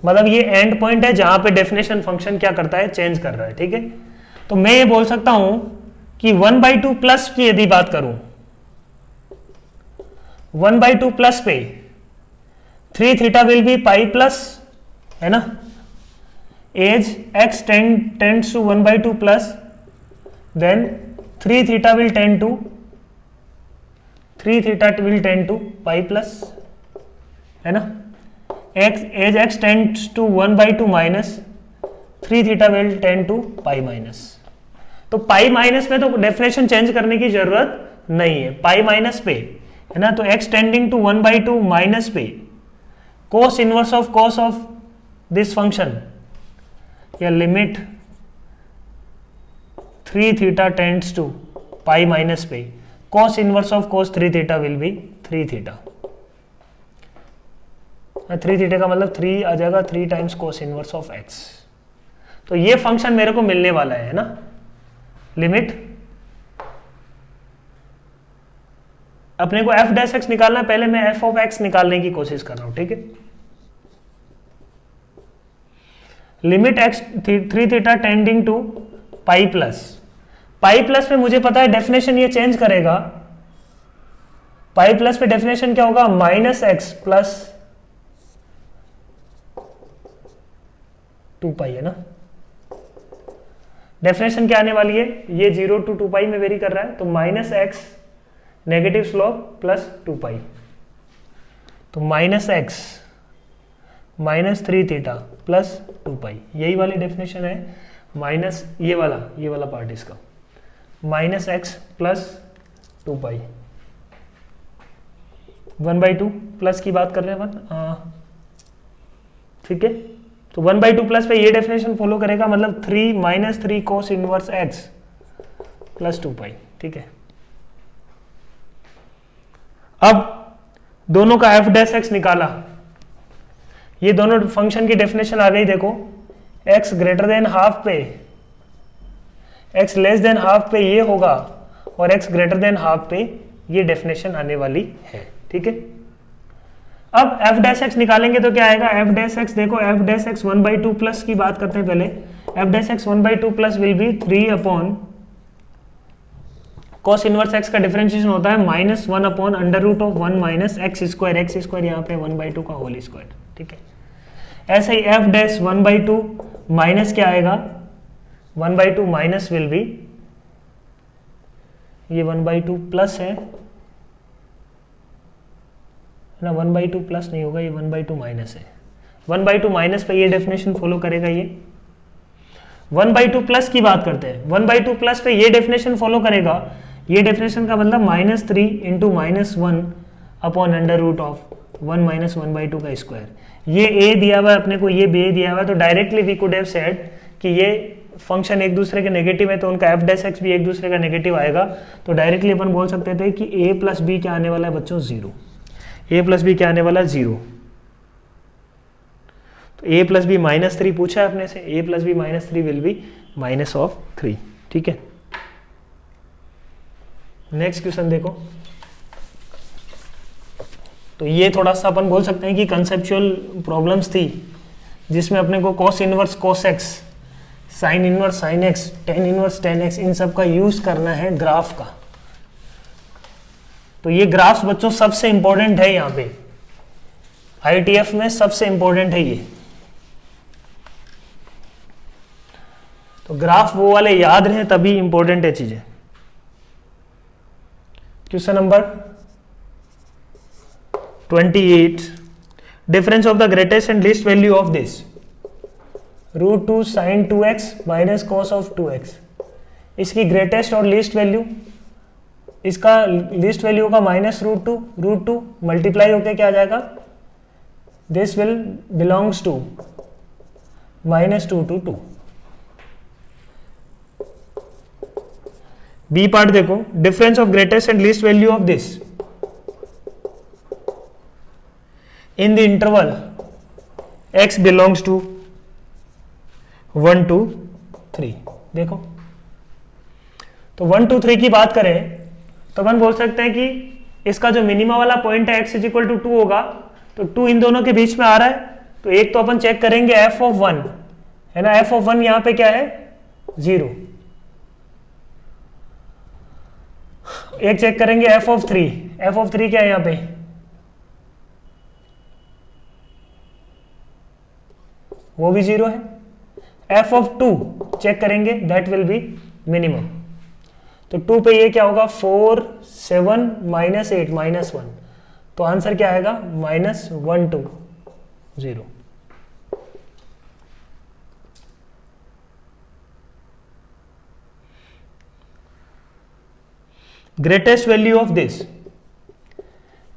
मतलब ये एंड पॉइंट है जहां पे डेफिनेशन फंक्शन क्या करता है, चेंज कर रहा है। ठीक है, तो मैं ये बोल सकता हूं कि 1/2 प्लस की यदि बात करूं, 1/2 प्लस पे 3 theta will be pi plus, है ना, as x tends to 1/2 plus, then 3 theta will tend to pi plus, है ना, as x tends to 1/2 minus 3 theta will tend to pi minus. तो पाई माइनस में तो definition change करने की जरूरत नहीं है, पाई माइनस पे, है ना, तो x टेंडिंग टू 1/2 माइनस पे cos inverse of this function, या limit 3 theta tends to pi minus पे cos inverse of cos 3 theta will be 3 theta. 3 theta का मतलब 3 आ जाएगा, 3 times cos inverse of x। तो ये फंक्शन मेरे को मिलने वाला है ना, लिमिट, अपने को f डैश x निकालना, पहले मैं f ऑफ x निकालने की कोशिश कर रहा हूं। ठीक है, limit x 3 theta tending to pi plus में मुझे पता है डेफिनेशन ये चेंज करेगा, पाई प्लस पे डेफिनेशन क्या होगा, माइनस एक्स प्लस 2 पाई, है ना। डेफिनेशन क्या आने वाली है, ये 0 to 2 पाई में वेरी कर रहा है, तो minus x negative slope plus 2 पाई, तो minus x minus 3 theta plus 2 पाई, यही वाली डेफिनेशन है। माइनस ये वाला पार्ट इसका, माइनस एक्स प्लस 2 पाई, 1/2 प्लस की बात कर रहे हैं अपन। ठीक है, तो 1/2 प्लस पे ये डेफिनेशन फॉलो करेगा, मतलब 3 माइनस 3 कोस इनवर्स एक्स प्लस 2 पाई। ठीक है, अब दोनों का एफ डैश एक्स निकाला, ये दोनों फंक्शन की डेफिनेशन आ गई। देखो, x ग्रेटर देन हाफ पे, x लेस देन हाफ पे ये होगा, और x ग्रेटर देन हाफ पे ये डेफिनेशन आने वाली है। ठीक है, अब f डैश एक्स निकालेंगे तो क्या आएगा, f डैश एक्स, देखो f डैश एक्स 1/2 प्लस की बात करते हैं पहले, f dash X 1/2 plus will be 3 upon cos inverse x का डिफरेंशिएशन होता है -1 upon under root of 1 minus X square यहाँ पे 1/2 का होल स्क्वायर। ठीक है, ऐसे ही f डैश 1/2 माइनस क्या आएगा, 1/2 माइनस विल बी, ये 1/2 प्लस है ना, 1/2 प्लस नहीं होगा, ये 1/2 माइनस है। 1/2 माइनस पे ये डेफिनेशन फॉलो करेगा। ये 1/2 प्लस की बात करते हैं, 1/2 प्लस पे ये डेफिनेशन फॉलो करेगा। ये डेफिनेशन का मतलब -3 into -1 upon under root of 1 minus 1/2 का स्क्वायर। ये a दिया हुआ है अपने को, ये b दिया हुआ है, तो directly we could have said कि ये फंक्शन एक दूसरे के नेगेटिव है, तो उनका f डैश एक्स भी एक दूसरे का नेगेटिव आएगा। तो डायरेक्टली अपन बोल सकते थे कि a प्लस बी क्या आने वाला है बच्चों, 0। a प्लस बी क्या आने वाला है, 0। तो a प्लस बी -3 पूछा है अपने से, a plus B -3 will be -3। ठीक है, नेक्स्ट क्वेश्चन देखो। तो ये थोड़ा सा अपन बोल सकते हैं कि कंसेप्चुअल प्रॉब्लम्स थी, जिसमें अपने को cos inverse cos x, sin inverse sin x, tan inverse tan x, इन सब का यूज करना है ग्राफ का। तो ये ग्राफ्स बच्चों सबसे इंपॉर्टेंट है, यहाँ पे ITF में सबसे इंपॉर्टेंट है ये। तो ग्राफ वो वाले याद रहे तभी इंपॉर्टेंट है चीजें। Question number 28, difference of the greatest and least value of this √2 sin 2x minus cos of 2x। इसकी ग्रेटेस्ट और लीस्ट वैल्यू, इसका लीस्ट वैल्यू का -√2 मल्टीप्लाई होकर क्या आ जाएगा, this will belongs to -2 to 2। B part देखो, difference of greatest and least value of this in the interval x belongs to 1 to 3। देखो, तो 1 to 3 की बात करें तो अपन बोल सकते हैं कि इसका जो मिनिमा वाला पॉइंट है x इज इक्वल टू 2 होगा, तो 2 इन दोनों के बीच में आ रहा है, तो एक तो अपन चेक करेंगे f ऑफ 1 है ना, f ऑफ 1 यहां पे क्या है 0, एक चेक करेंगे f ऑफ 3, f ऑफ 3 क्या है यहां पे वो भी 0 है, f ऑफ 2 चेक करेंगे दैट विल बी मिनिमम, तो 2 पे ये क्या होगा 4 7 माइनस 8 माइनस 1, तो आंसर क्या आएगा minus 1 2 0। Greatest value of this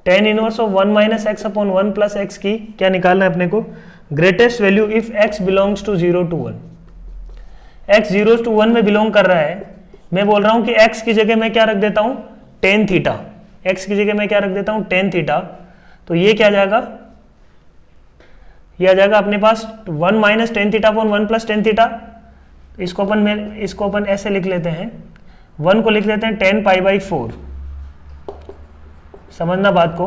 tan inverse of 1 minus X upon 1 plus X की क्या निकालना है अपने को, greatest value if x belongs to 0 to 1, x 0 to 1 में बिलोंग कर रहा है, मैं बोल रहा हूं कि x की जगह मैं क्या रख देता हूं tan थीटा, x की जगह मैं क्या रख देता हूं tan थीटा, तो ये क्या आ जाएगा, ये आ जाएगा अपने पास 1 minus tan theta upon 1 plus tan theta, इसको अपन ऐसे लिख लेते हैं, 1 को लिख लेते हैं tan पाई बाई 4, समझना बात को,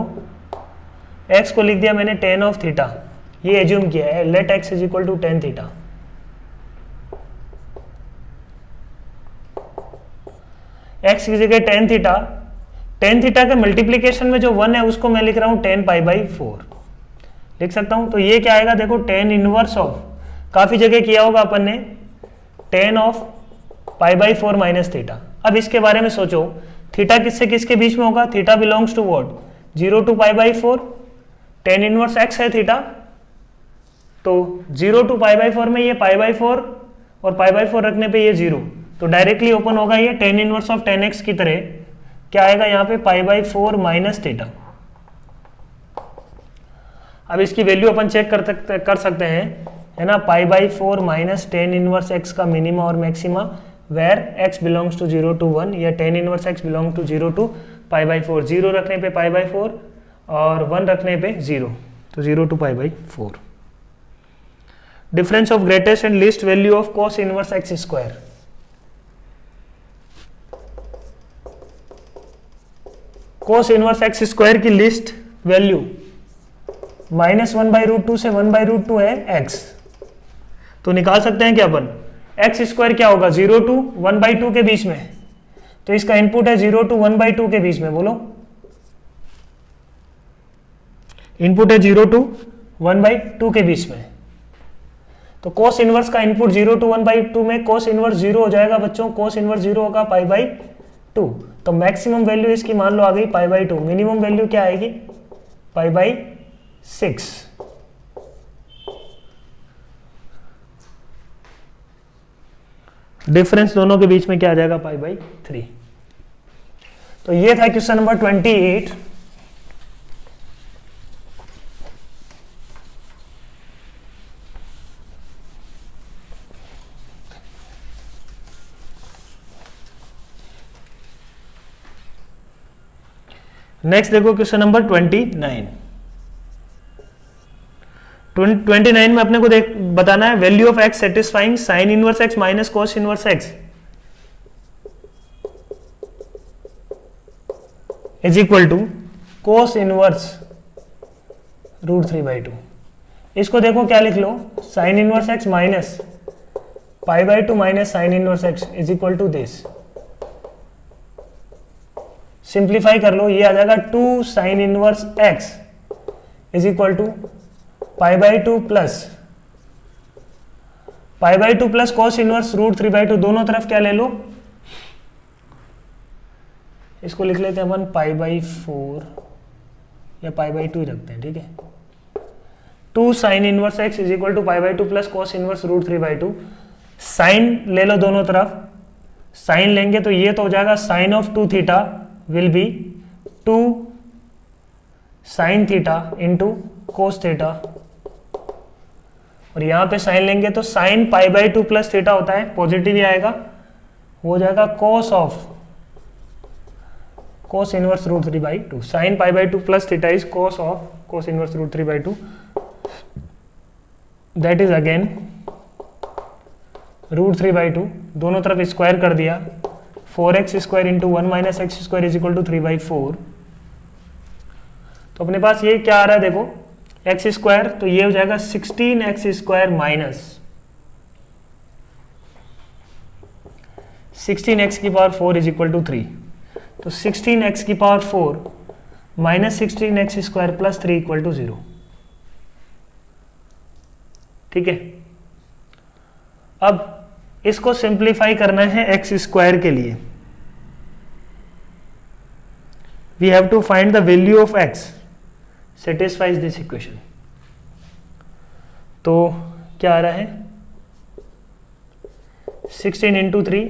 x को लिख दिया मैंने tan ऑफ थीटा, ये एज्यूम किया है let x is equal to tan theta, x की जगह tan थीटा के मल्टीप्लीकेशन में जो 1 है उसको मैं लिख रहा हूं tan पाई बाई 4 लिख सकता हूं, तो ये क्या आएगा देखो tan इनवर्स ऑफ, काफी जगह किया होगा अपन ने, tan of pi by 4 minus theta. अब इसके बारे में सोचो, थीटा किससे किसके बीच में होगा, theta belongs to what 0 to pi by 4, tan inverse x है थीटा, तो 0 टू पाई बाई 4 में ये पाई बाई 4 और पाई बाई 4 रखने पे ये 0, तो डायरेक्टली ओपन होगा ये tan inverse of tan x की तरह, क्या आएगा यहाँ पे पाई बाई 4 माइनस थीटा। अब इसकी वैल्यू अपन चेक कर सकते हैं है ना, pi by 4 minus tan inverse x का मिनिमा और maxima where x belongs to 0 to 1, या tan inverse x belong to 0 to pi by 4, 0 रखने पे पाई बाई 4 और 1 रखने पे 0, तो 0 to pi by 4। Difference of greatest and least value of cos inverse x square, cos inverse x square की least value -1/√2 से 1/√2 है x, तो निकाल सकते हैं क्या अपन, x स्क्वायर क्या होगा 0 टू 1/2 के बीच में, तो इसका इनपुट है 0 टू 1/2 के बीच में, बोलो इनपुट है 0 टू 1/2 के बीच में, तो cos इनवर्स का इनपुट 0 टू 1/2 में cos इनवर्स 0 हो जाएगा बच्चों, cos इनवर्स 0 होगा पाई बाई 2, तो मैक्सिमम वैल्यू इसकी मान लो आ गई पाई बाई 2, मिनिमम वैल्यू क्या आएगी पाई बाई 6। डिफरेंस दोनों के बीच में क्या आ जाएगा पाई बाई 3। तो ये था क्वेश्चन नंबर 28। नेक्स्ट देखो क्वेश्चन नंबर 29। 29 में अपने को बताना है value of x satisfying sine inverse x minus cos inverse x is equal to cos inverse √3/2। इसको देखो क्या लिख लो, sine inverse x minus pi by 2 minus sine inverse x is equal to this. Simplify कर लो, ये आ जाएगा 2 sine inverse x is equal to pi by 2 plus cos inverse √3/2, दोनों तरफ क्या ले लो, इसको लिख लेते हैं अपन पाई बाई 4 या पाई बाई 2 ही रखते हैं, ठीक है। 2 sine inverse x is equal to pi by 2 plus cos inverse √3/2। Sine ले लो दोनों तरफ, साइन लेंगे तो ये तो हो जाएगा sine of 2 theta will be 2 sine theta into cos theta, और यहां पे साइन लेंगे तो sine pi by 2 plus theta होता है, पॉजिटिव ही आएगा, हो जाएगा cos of cos inverse √3/2। Sine pi by 2 plus theta is cos of cos inverse √3/2, that is again √3/2, दोनों तरफ स्क्वायर कर दिया, 4x square into 1 minus X square is equal to 3/4, तो अपने पास ये क्या आ रहा है देखो, एक्स स्क्वायर, तो ये हो जाएगा 16x स्क्वायर माइनस 16x की पावर 4 इज इक्वल टू 3। तो 16x की power 4 minus 16x square plus 3 equal to 0। ठीक है, अब इसको सिंप्लीफाई करना है एक्स स्क्वायर के लिए। We have to find the value of X satisfies this equation. तो क्या आ रहा है, 16 इंटू 3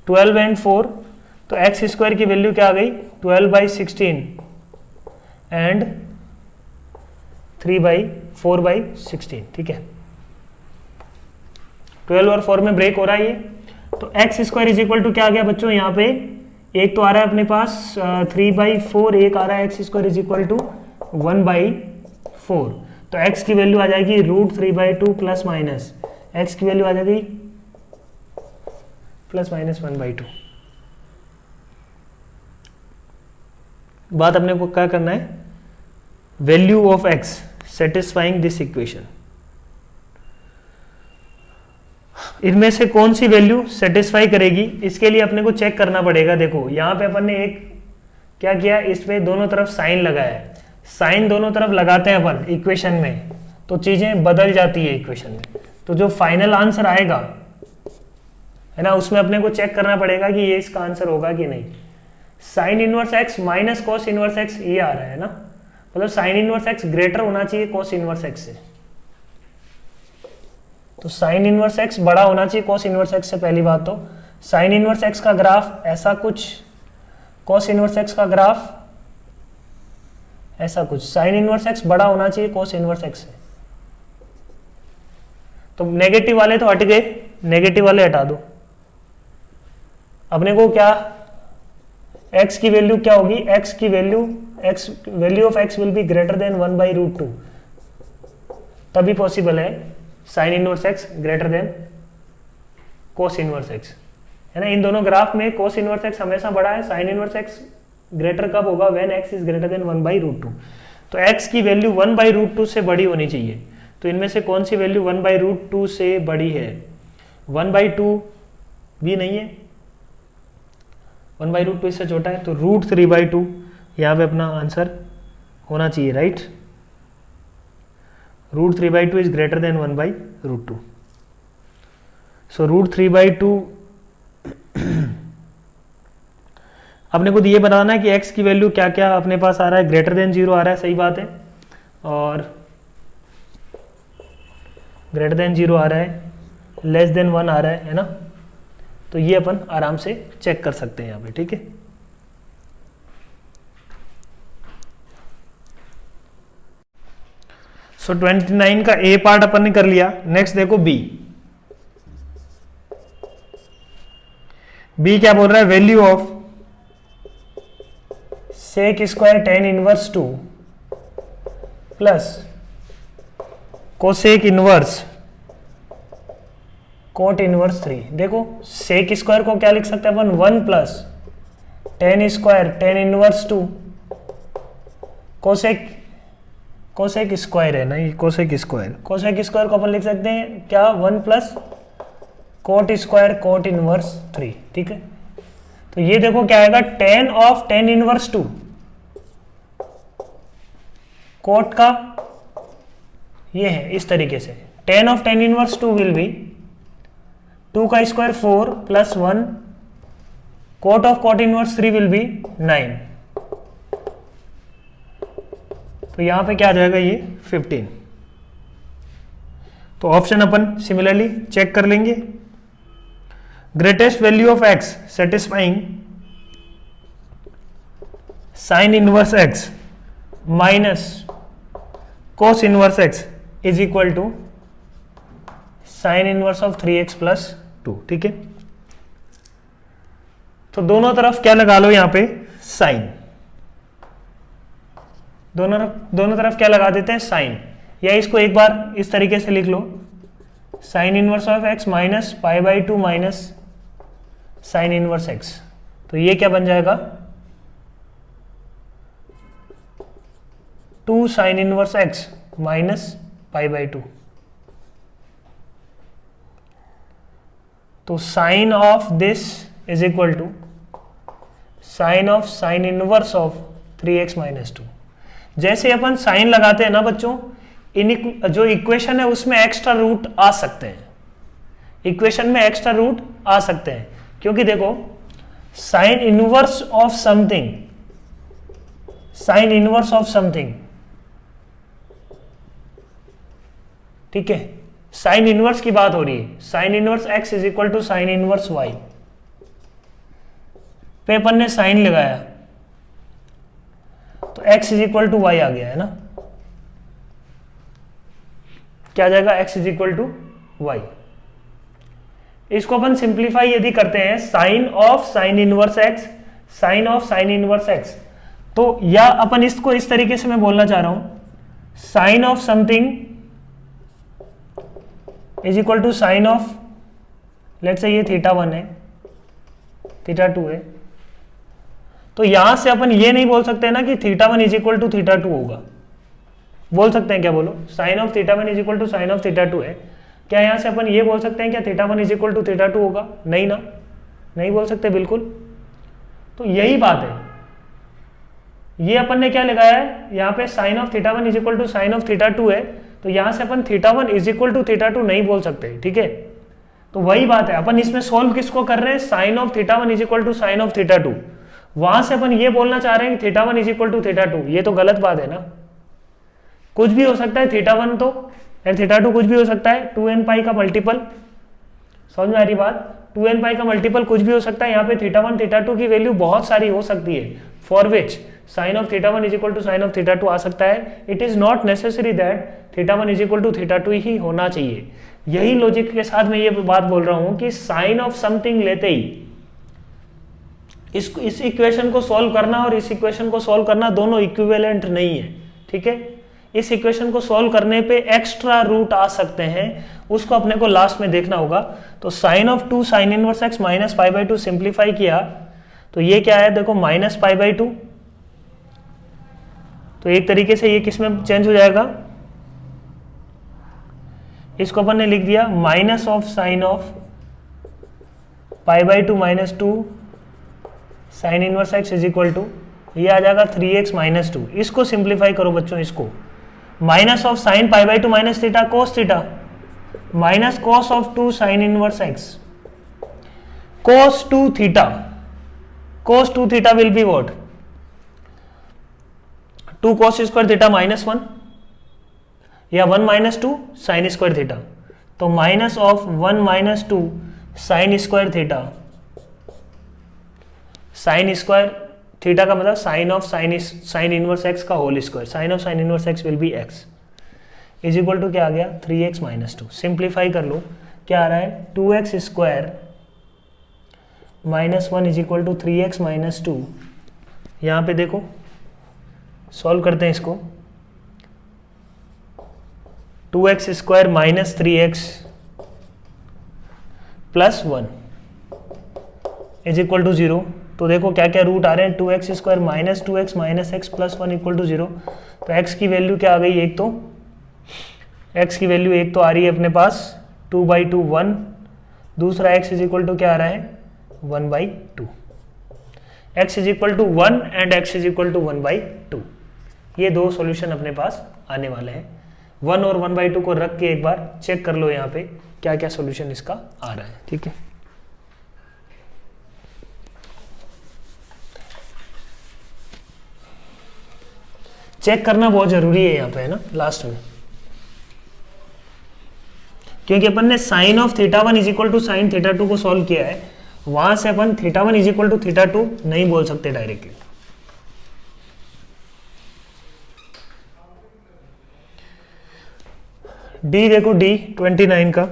12 एंड 4, तो एक्स स्क्वायर की वैल्यू क्या आ गई, 12/16 एंड 3/4/16। ठीक है, 12 और 4 में ब्रेक हो रहा है ये, तो X square is equal to क्या आ गया बच्चों, यहाँ पे एक तो आ रहा है अपने पास 3/4, एक आ रहा है X square is equal to 1/4। तो एक्स की वैल्यू आ जाएगी √3/2 प्लस माइनस एक्स की वैल्यू आ जाएगी प्लस माइनस 1/2। बात अपने को क्या करना है, value of x satisfying this equation. इनमें से कौन सी वैल्यू सेटिस्फाई करेगी, इसके लिए अपने को चेक करना पड़ेगा। देखो यहाँ पे अपन ने एक क्या किया, इस पे दोनों तरफ साइन लगाया है। साइन दोनों तरफ लगाते हैं अपन इक्वेशन में तो चीजें बदल जाती है इक्वेशन में। तो जो फाइनल आंसर आएगा है ना, उसमें अपने को चेक करना पड़ेगा कि ये इसका आंसर होगा कि नहीं। Sign inverse X minus cos inverse x ये आ रहा है ना, मतलब साइन इनवर्स एक्स ग्रेटर होना चाहिए कॉस इनवर्स एक्स से। तो साइन इनवर्स एक्स बड़ा होना चाहिए कॉस इनवर्स एक्स से, पहली बात। तो साइन इनवर्स एक्स का ग्राफ ऐसा कुछ, कॉस इनवर्स एक्स का ग्राफ ऐसा कुछ, साइन इनवर्स एक्स बड़ा होना चाहिए कॉस इनवर्स एक्स से। तो नेगेटिव वाले तो हट गए, नेगेटिव वाले हटा दो। अपने को क्या, x की वैल्यू क्या होगी, x की value, value of x will be greater than 1/√2, तभी पॉसिबल है sine inverse x greater then कोस इनवर्स x, है ना। इन दोनों ग्राफ में कोस इनवर्स x हमेशा बड़ा है, साइन इनवर्स x ग्रेटर कब होगा, when x is greater then 1/√2। तो x की वैल्यू 1/√2 से बड़ी होनी चाहिए। तो इनमें से कौन सी वैल्यू 1/√2 से बड़ी है, 1/2 भी नहीं है, 1/√2 इससे छोटा है, तो √3/2 यहाँ पे अपना आंसर होना चाहिए, राइट। √3/2 is greater then 1/√2। सो √3/2 अपने को ये बताना है कि x की वैल्यू क्या क्या अपने पास आ रहा है, ग्रेटर देन 0 आ रहा है, सही बात है, और ग्रेटर देन 0 आ रहा है, लेस देन 1 आ रहा है ना। तो ये अपन आराम से चेक कर सकते हैं यहाँ पे, ठीक है। सो 29 का ए पार्ट अपन ने कर लिया। नेक्स्ट देखो बी। बी क्या बोल रहा है, value of sec square tan inverse 2 plus cosec inverse cot inverse 3। देखो सेक स्क्वायर को क्या लिख सकते हैं अपन, 1 plus tan square tan inverse 2 cosec, cosec square है ना ये, कोसेक स्क्वायर, कोसेक स्क्वायर को अपन लिख सकते हैं क्या, 1 plus cot square cot inverse 3, ठीक है। तो ये देखो क्या आएगा, tan of tan inverse 2, cot का ये है इस तरीके से, tan of tan inverse 2 will be 2 का square 4 plus 1, cot of cot inverse 3 will be 9। तो यहां पे क्या आ जाएगा ये 15। तो ऑप्शन अपन सिमिलरली चेक कर लेंगे। Greatest value of x satisfying sine inverse x minus cos inverse x is equal to sine inverse of 3x plus 2, ठीक है। तो दोनों तरफ क्या लगा लो, यहां पे साइन, दोनों तरफ क्या लगा देते हैं, साइन, या इसको एक बार इस तरीके से लिख लो, sine inverse of x minus π/2 minus sine inverse x। तो ये क्या बन जाएगा, 2 sine inverse X minus pi by 2। तो sine of this is equal to sine of sine inverse of 3x minus 2। जैसे अपन साइन लगाते हैं ना बच्चों, जो इक्वेशन है उसमें एक्स्ट्रा रूट आ सकते हैं, इक्वेशन में एक्स्ट्रा रूट आ सकते हैं, क्योंकि देखो sine inverse of something, sine inverse of something, ठीक है, साइन इनवर्स की बात हो रही है, sine inverse x is equal to sine inverse y पे अपन ने साइन लगाया तो x is equal to y आ गया है ना, क्या आ जाएगा, x is equal to y। इसको अपन सिंप्लीफाई यदि करते हैं, sine of sine inverse x, sine of sine inverse x, तो या अपन इसको इस तरीके से मैं बोलना चाह रहा हूं, sine of something is equal to sine of, let's say ये θ1 है, θ2 है, तो यहां से अपन ये नहीं बोल सकते ना कि θ1 इज इक्वल टू θ2 होगा, बोल सकते हैं क्या, बोलो, sine of θ1 is equal to sine of θ2 है, क्या यहां से अपन ये बोल सकते हैं क्या θ1 इज इक्वल टू θ2 होगा, नहीं ना, नहीं बोल सकते बिल्कुल। तो यही बात है, ये अपन ने क्या लगाया है यहाँ पे, sine of θ1 is equal to sine of θ2 है, तो यहां से अपन θ1 इज इक्वल टू θ2 नहीं बोल सकते, ठीक है। तो वही बात है, अपन इसमें सोल्व किसको कर रहे हैं, sine of θ1 is equal to sine of θ2, वहां से अपन ये बोलना चाह रहे हैं कि θ1 इज इक्वल टू θ2, ये तो गलत बात है ना, कुछ भी हो सकता है, θ1 तो एंड θ2 कुछ भी हो सकता है, 2n पाई का मल्टीपल, समझ में आ रही बात, 2n पाई का मल्टीपल कुछ भी हो सकता है, यहाँ पे θ1 θ2 की वैल्यू बहुत सारी हो सकती है, for which sine of θ1 is equal to sine of θ2 आ सकता है। It is not necessary that θ1 is equal to θ2 ही होना चाहिए। यही लॉजिक के साथ मैं ये बात बोल रहा हूं कि साइन ऑफ समथिंग लेते ही इस इक्वेशन को सॉल्व करना और इस इक्वेशन को सॉल्व करना दोनों इक्विवेलेंट नहीं है, ठीक है। इस इक्वेशन को सॉल्व करने पे एक्स्ट्रा रूट आ सकते हैं, उसको अपने को लास्ट में देखना होगा। तो sine of 2 sine inverse X minus pi by 2 simplify किया तो ये क्या है, देखो माइनस पाई बाई 2, तो एक तरीके से ये किस में चेंज हो जाएगा, इसको अपन ने लिख दिया minus of sine of pi by 2 minus 2 sine inverse X is equal to, ये आ जाएगा 3x माइनस 2। इसको सिंप्लीफाई करो बच्चों, इसको minus of sine pi by 2 minus theta cos theta minus cos of 2 sine inverse X cos 2 theta, cos 2 theta will be what, 2 cos square theta minus 1 या 1 minus 2 sine square theta, तो minus of 1 minus 2 sine square theta, sine square theta का मतलब sine of sine inverse X का whole square, sine of sine inverse x will be X is equal to क्या आ गया 3x minus 2। Simplify कर लो, क्या आ रहा है 2x square minus 1 is equal to 3x minus 2। यहाँ पे देखो सॉल्व करते हैं इसको, 2x square minus 3x plus 1 is equal to 0। तो देखो क्या क्या रूट आ रहे हैं, 2x square minus 2x minus X plus 1 equal to 0। तो x की वैल्यू क्या आ गई, एक तो x की वैल्यू एक तो आ रही है अपने पास 2/2 1, दूसरा x इज इक्वल टू क्या आ रहा है 1/2, x is equal to 1 and x is equal to 1/2। ये दो सॉल्यूशन अपने पास आने वाले हैं। 1 और 1/2 को रख के एक बार चेक कर लो यहाँ पे क्या क्या सॉल्यूशन इसका आ रहा है, ठीक है। चेक करना बहुत जरूरी है यहाँ पे, है ना, लास्ट में, क्योंकि अपन ने sine of θ1 is equal to sine θ2 को सॉल्व किया है, वहां से अपन θ1 इज इक्वल टू θ2 नहीं बोल सकते डायरेक्टली। डी देखो, डी 29 का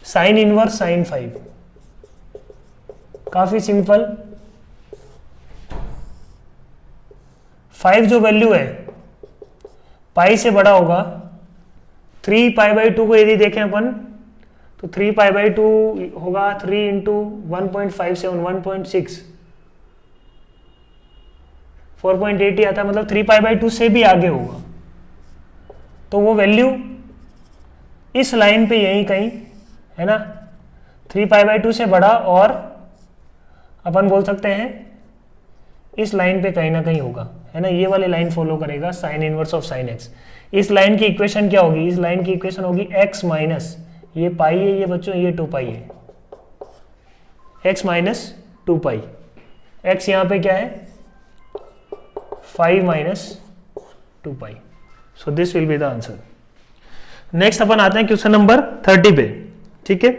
साइन इनवर्स साइन 5, काफी सिंपल। 5 जो वैल्यू है पाई से बड़ा होगा, 3π/2 को यदि देखें अपन तो 3π/2 होगा 3 × 1.57 1.6, 4.8 ही आता है, मतलब 3π/2 से भी आगे होगा। तो वो वैल्यू इस लाइन पे यहीं कहीं है ना, 3π/2 से बड़ा, और अपन बोल सकते हैं इस लाइन पे कहीं ना कहीं होगा, है ना, ये वाली लाइन फॉलो करेगा sign inverse of sine x. इस लाइन की इक्वेशन क्या होगी, इस लाइन की इक्वेशन होगी x माइनस ये पाई है, ये बच्चों ये 2π है, x माइनस 2π, x यहाँ पे क्या है 5 minus 2π। So this will be the answer. Next अपन आते हैं क्वेश्चन नंबर 30 पे, ठीक है।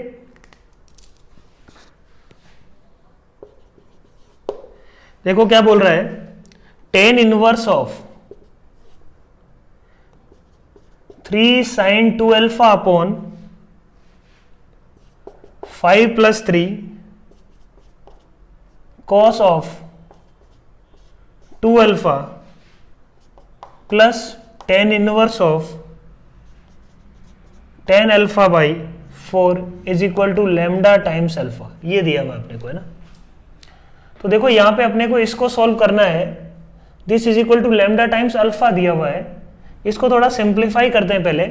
देखो क्या बोल रहा है, tan inverse of 3 sin 2 alpha upon 5 + 3 cos of 2 alpha plus tan inverse of tan alpha by 4 is equal to lambda times alpha, ये दिया हुआ अपने को, है ना। तो देखो यहां पे अपने को इसको सॉल्व करना है, this is equal to lambda times alpha दिया हुआ है, इसको थोड़ा सिंप्लीफाई करते हैं पहले।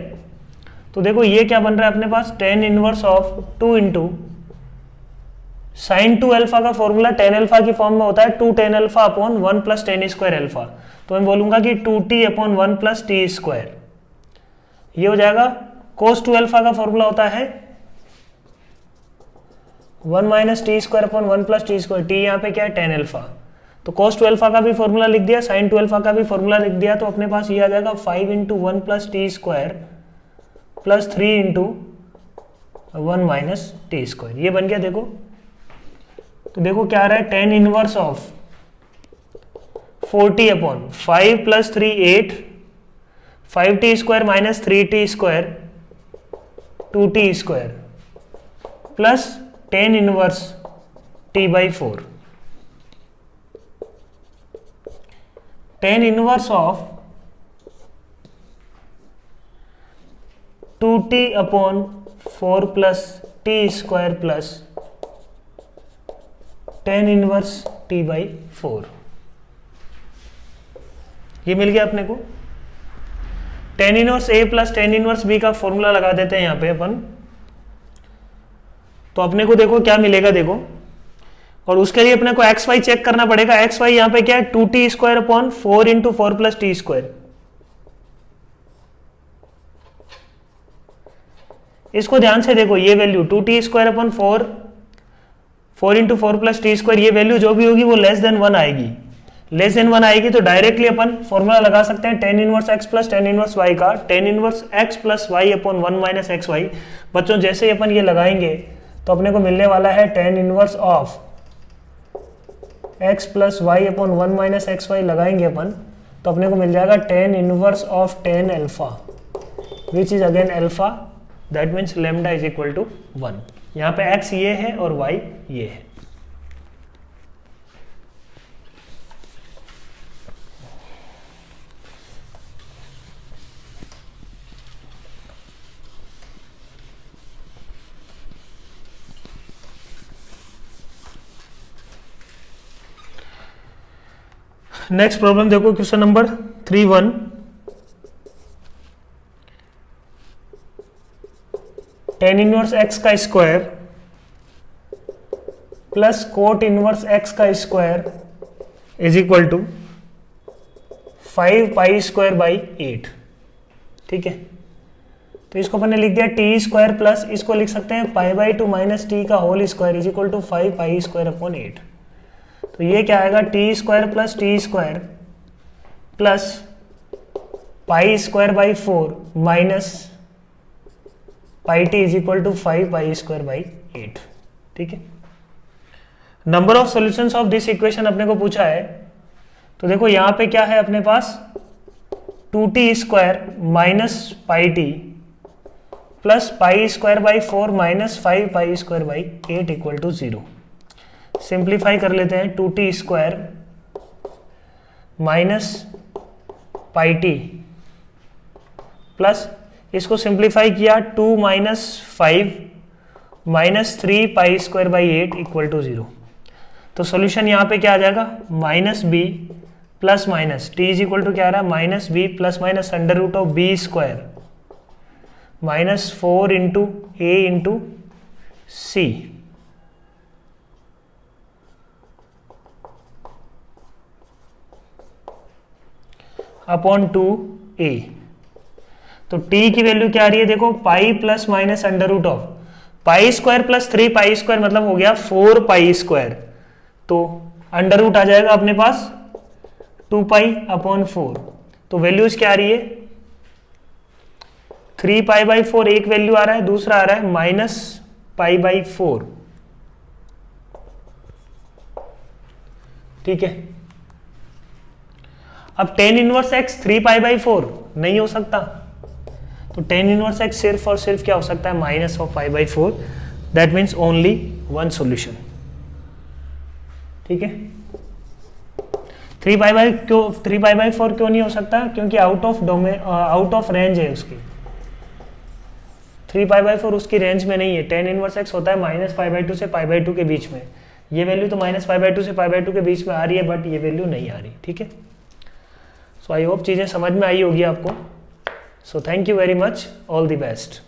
तो देखो ये क्या बन रहा है अपने पास, tan inverse of 2 into sign 2 alpha का फॉर्मूला tan अल्फा की फॉर्म में होता है 2 tan alpha upon 1 + tan square alpha, तो मैं बोलूंगा कि 2t अपॉन 1 + t स्क्वायर, ये हो जाएगा। cos 2 अल्फा का फॉर्मूला होता है 1 - t square upon 1 + t square, t यहाँ पे क्या है tan अल्फा, तो cos 2 अल्फा का भी फॉर्मूला लिख दिया, sin 2 अल्फा का भी फॉर्मूला लिख दिया, तो अपने पास ये आ जाएगा 5 × 1 + t square plus 3 × 1 - t square, ये बन गया। देखो तो देखो क्या आ रहा है, tan inverse of 40 upon 5 + 3 8, 5t square minus 3t square 2t square plus tan inverse t/4, tan inverse of 2t upon 4 plus t square plus tan inverse t/4, ये मिल गया अपने को। tan inverse a plus tan inverse b का formula लगा देते हैं यहाँ पे अपन, तो अपने को देखो क्या मिलेगा, देखो, और उसके लिए अपने को एक्स वाई चेक करना पड़ेगा। एक्स वाई यहाँ पे क्या है 2t square upon 4 × 4 + t square, इसको ध्यान से देखो, ये value 2t square upon 4 × 4 + t square, ये वैल्यू जो भी होगी वो लेस देन 1 आएगी, लेस देन 1 आएगी तो डायरेक्टली अपन फॉर्मूला लगा सकते हैं tan inverse x plus tan inverse y का, tan inverse x plus y upon 1 - xy। बच्चों जैसे ही अपन ये लगाएंगे तो अपने को मिलने वाला है tan inverse of x plus y upon 1 - xy लगाएंगे अपन, तो अपने को मिल जाएगा tan inverse of tan alpha which is again alpha, that means lambda is equal to 1। यहाँ पे x ये है और y ये है। नेक्स्ट प्रॉब्लम देखो, question number 31, tan inverse x का square plus cot inverse x का स्क्वायर इज इक्वल टू 5π² 8, ठीक है। तो इसको अपन ने लिख दिया t स्क्वायर प्लस, इसको लिख सकते हैं π/2 - t का whole square is equal to 5π² 8। तो ये क्या आएगा, t square plus t square plus π² 4 minus πt is equal to 5π² 8, ठीक है। Number of solutions of this equation अपने को पूछा है, तो देखो यहां पे क्या है अपने पास 2t square minus πt plus π² 4 minus 5π² 8 equal to 0। Simplify कर लेते हैं, 2t square minus πt plus इसको सिंप्लीफाई किया 2 - 5 माइनस 3π² 8 इक्वल टू 0। तो सॉल्यूशन यहाँ पे क्या आ जाएगा, -b plus minus T is equal to क्या आ रहा है, minus B plus minus under root of B square minus 4 into A into C upon 2a। तो t की वैल्यू क्या आ रही है, देखो pi plus minus under root of pi square plus 3 pi square मतलब हो गया 4 पाई स्क्वायर। तो अंडर रूट आ जाएगा अपने पास 2 पाई अपॉन 4। तो वैल्यूज क्या आ रही है, 3 पाई बाई 4 एक वैल्यू आ रहा है, दूसरा आ रहा है माइनस पाई बाई 4। ठीक है, अब tan inverse x 3 pi by 4 नहीं हो सकता, तो tan इनवर्स x सिर्फ और सिर्फ क्या हो सकता है, minus of pi by 4। That means only one solution. ठीक है, 3 पाई बाई 4 क्यों नहीं हो सकता, क्योंकि आउट ऑफ रेंज है उसकी। 3 पाई बाई 4 उसकी रेंज में नहीं है। tan इनवर्स x होता है माइनस पाई बाई 2 से पाई बाई 2 के बीच में। ये वैल्यू तो माइनस पाई बाई 2 से पाई बाई 2 के बीच में आ रही है, बट ये वैल्यू नहीं आ रही। ठीक है, सो आई होप चीज़ें समझ में आई होगी आपको। So thank you very much, all the best.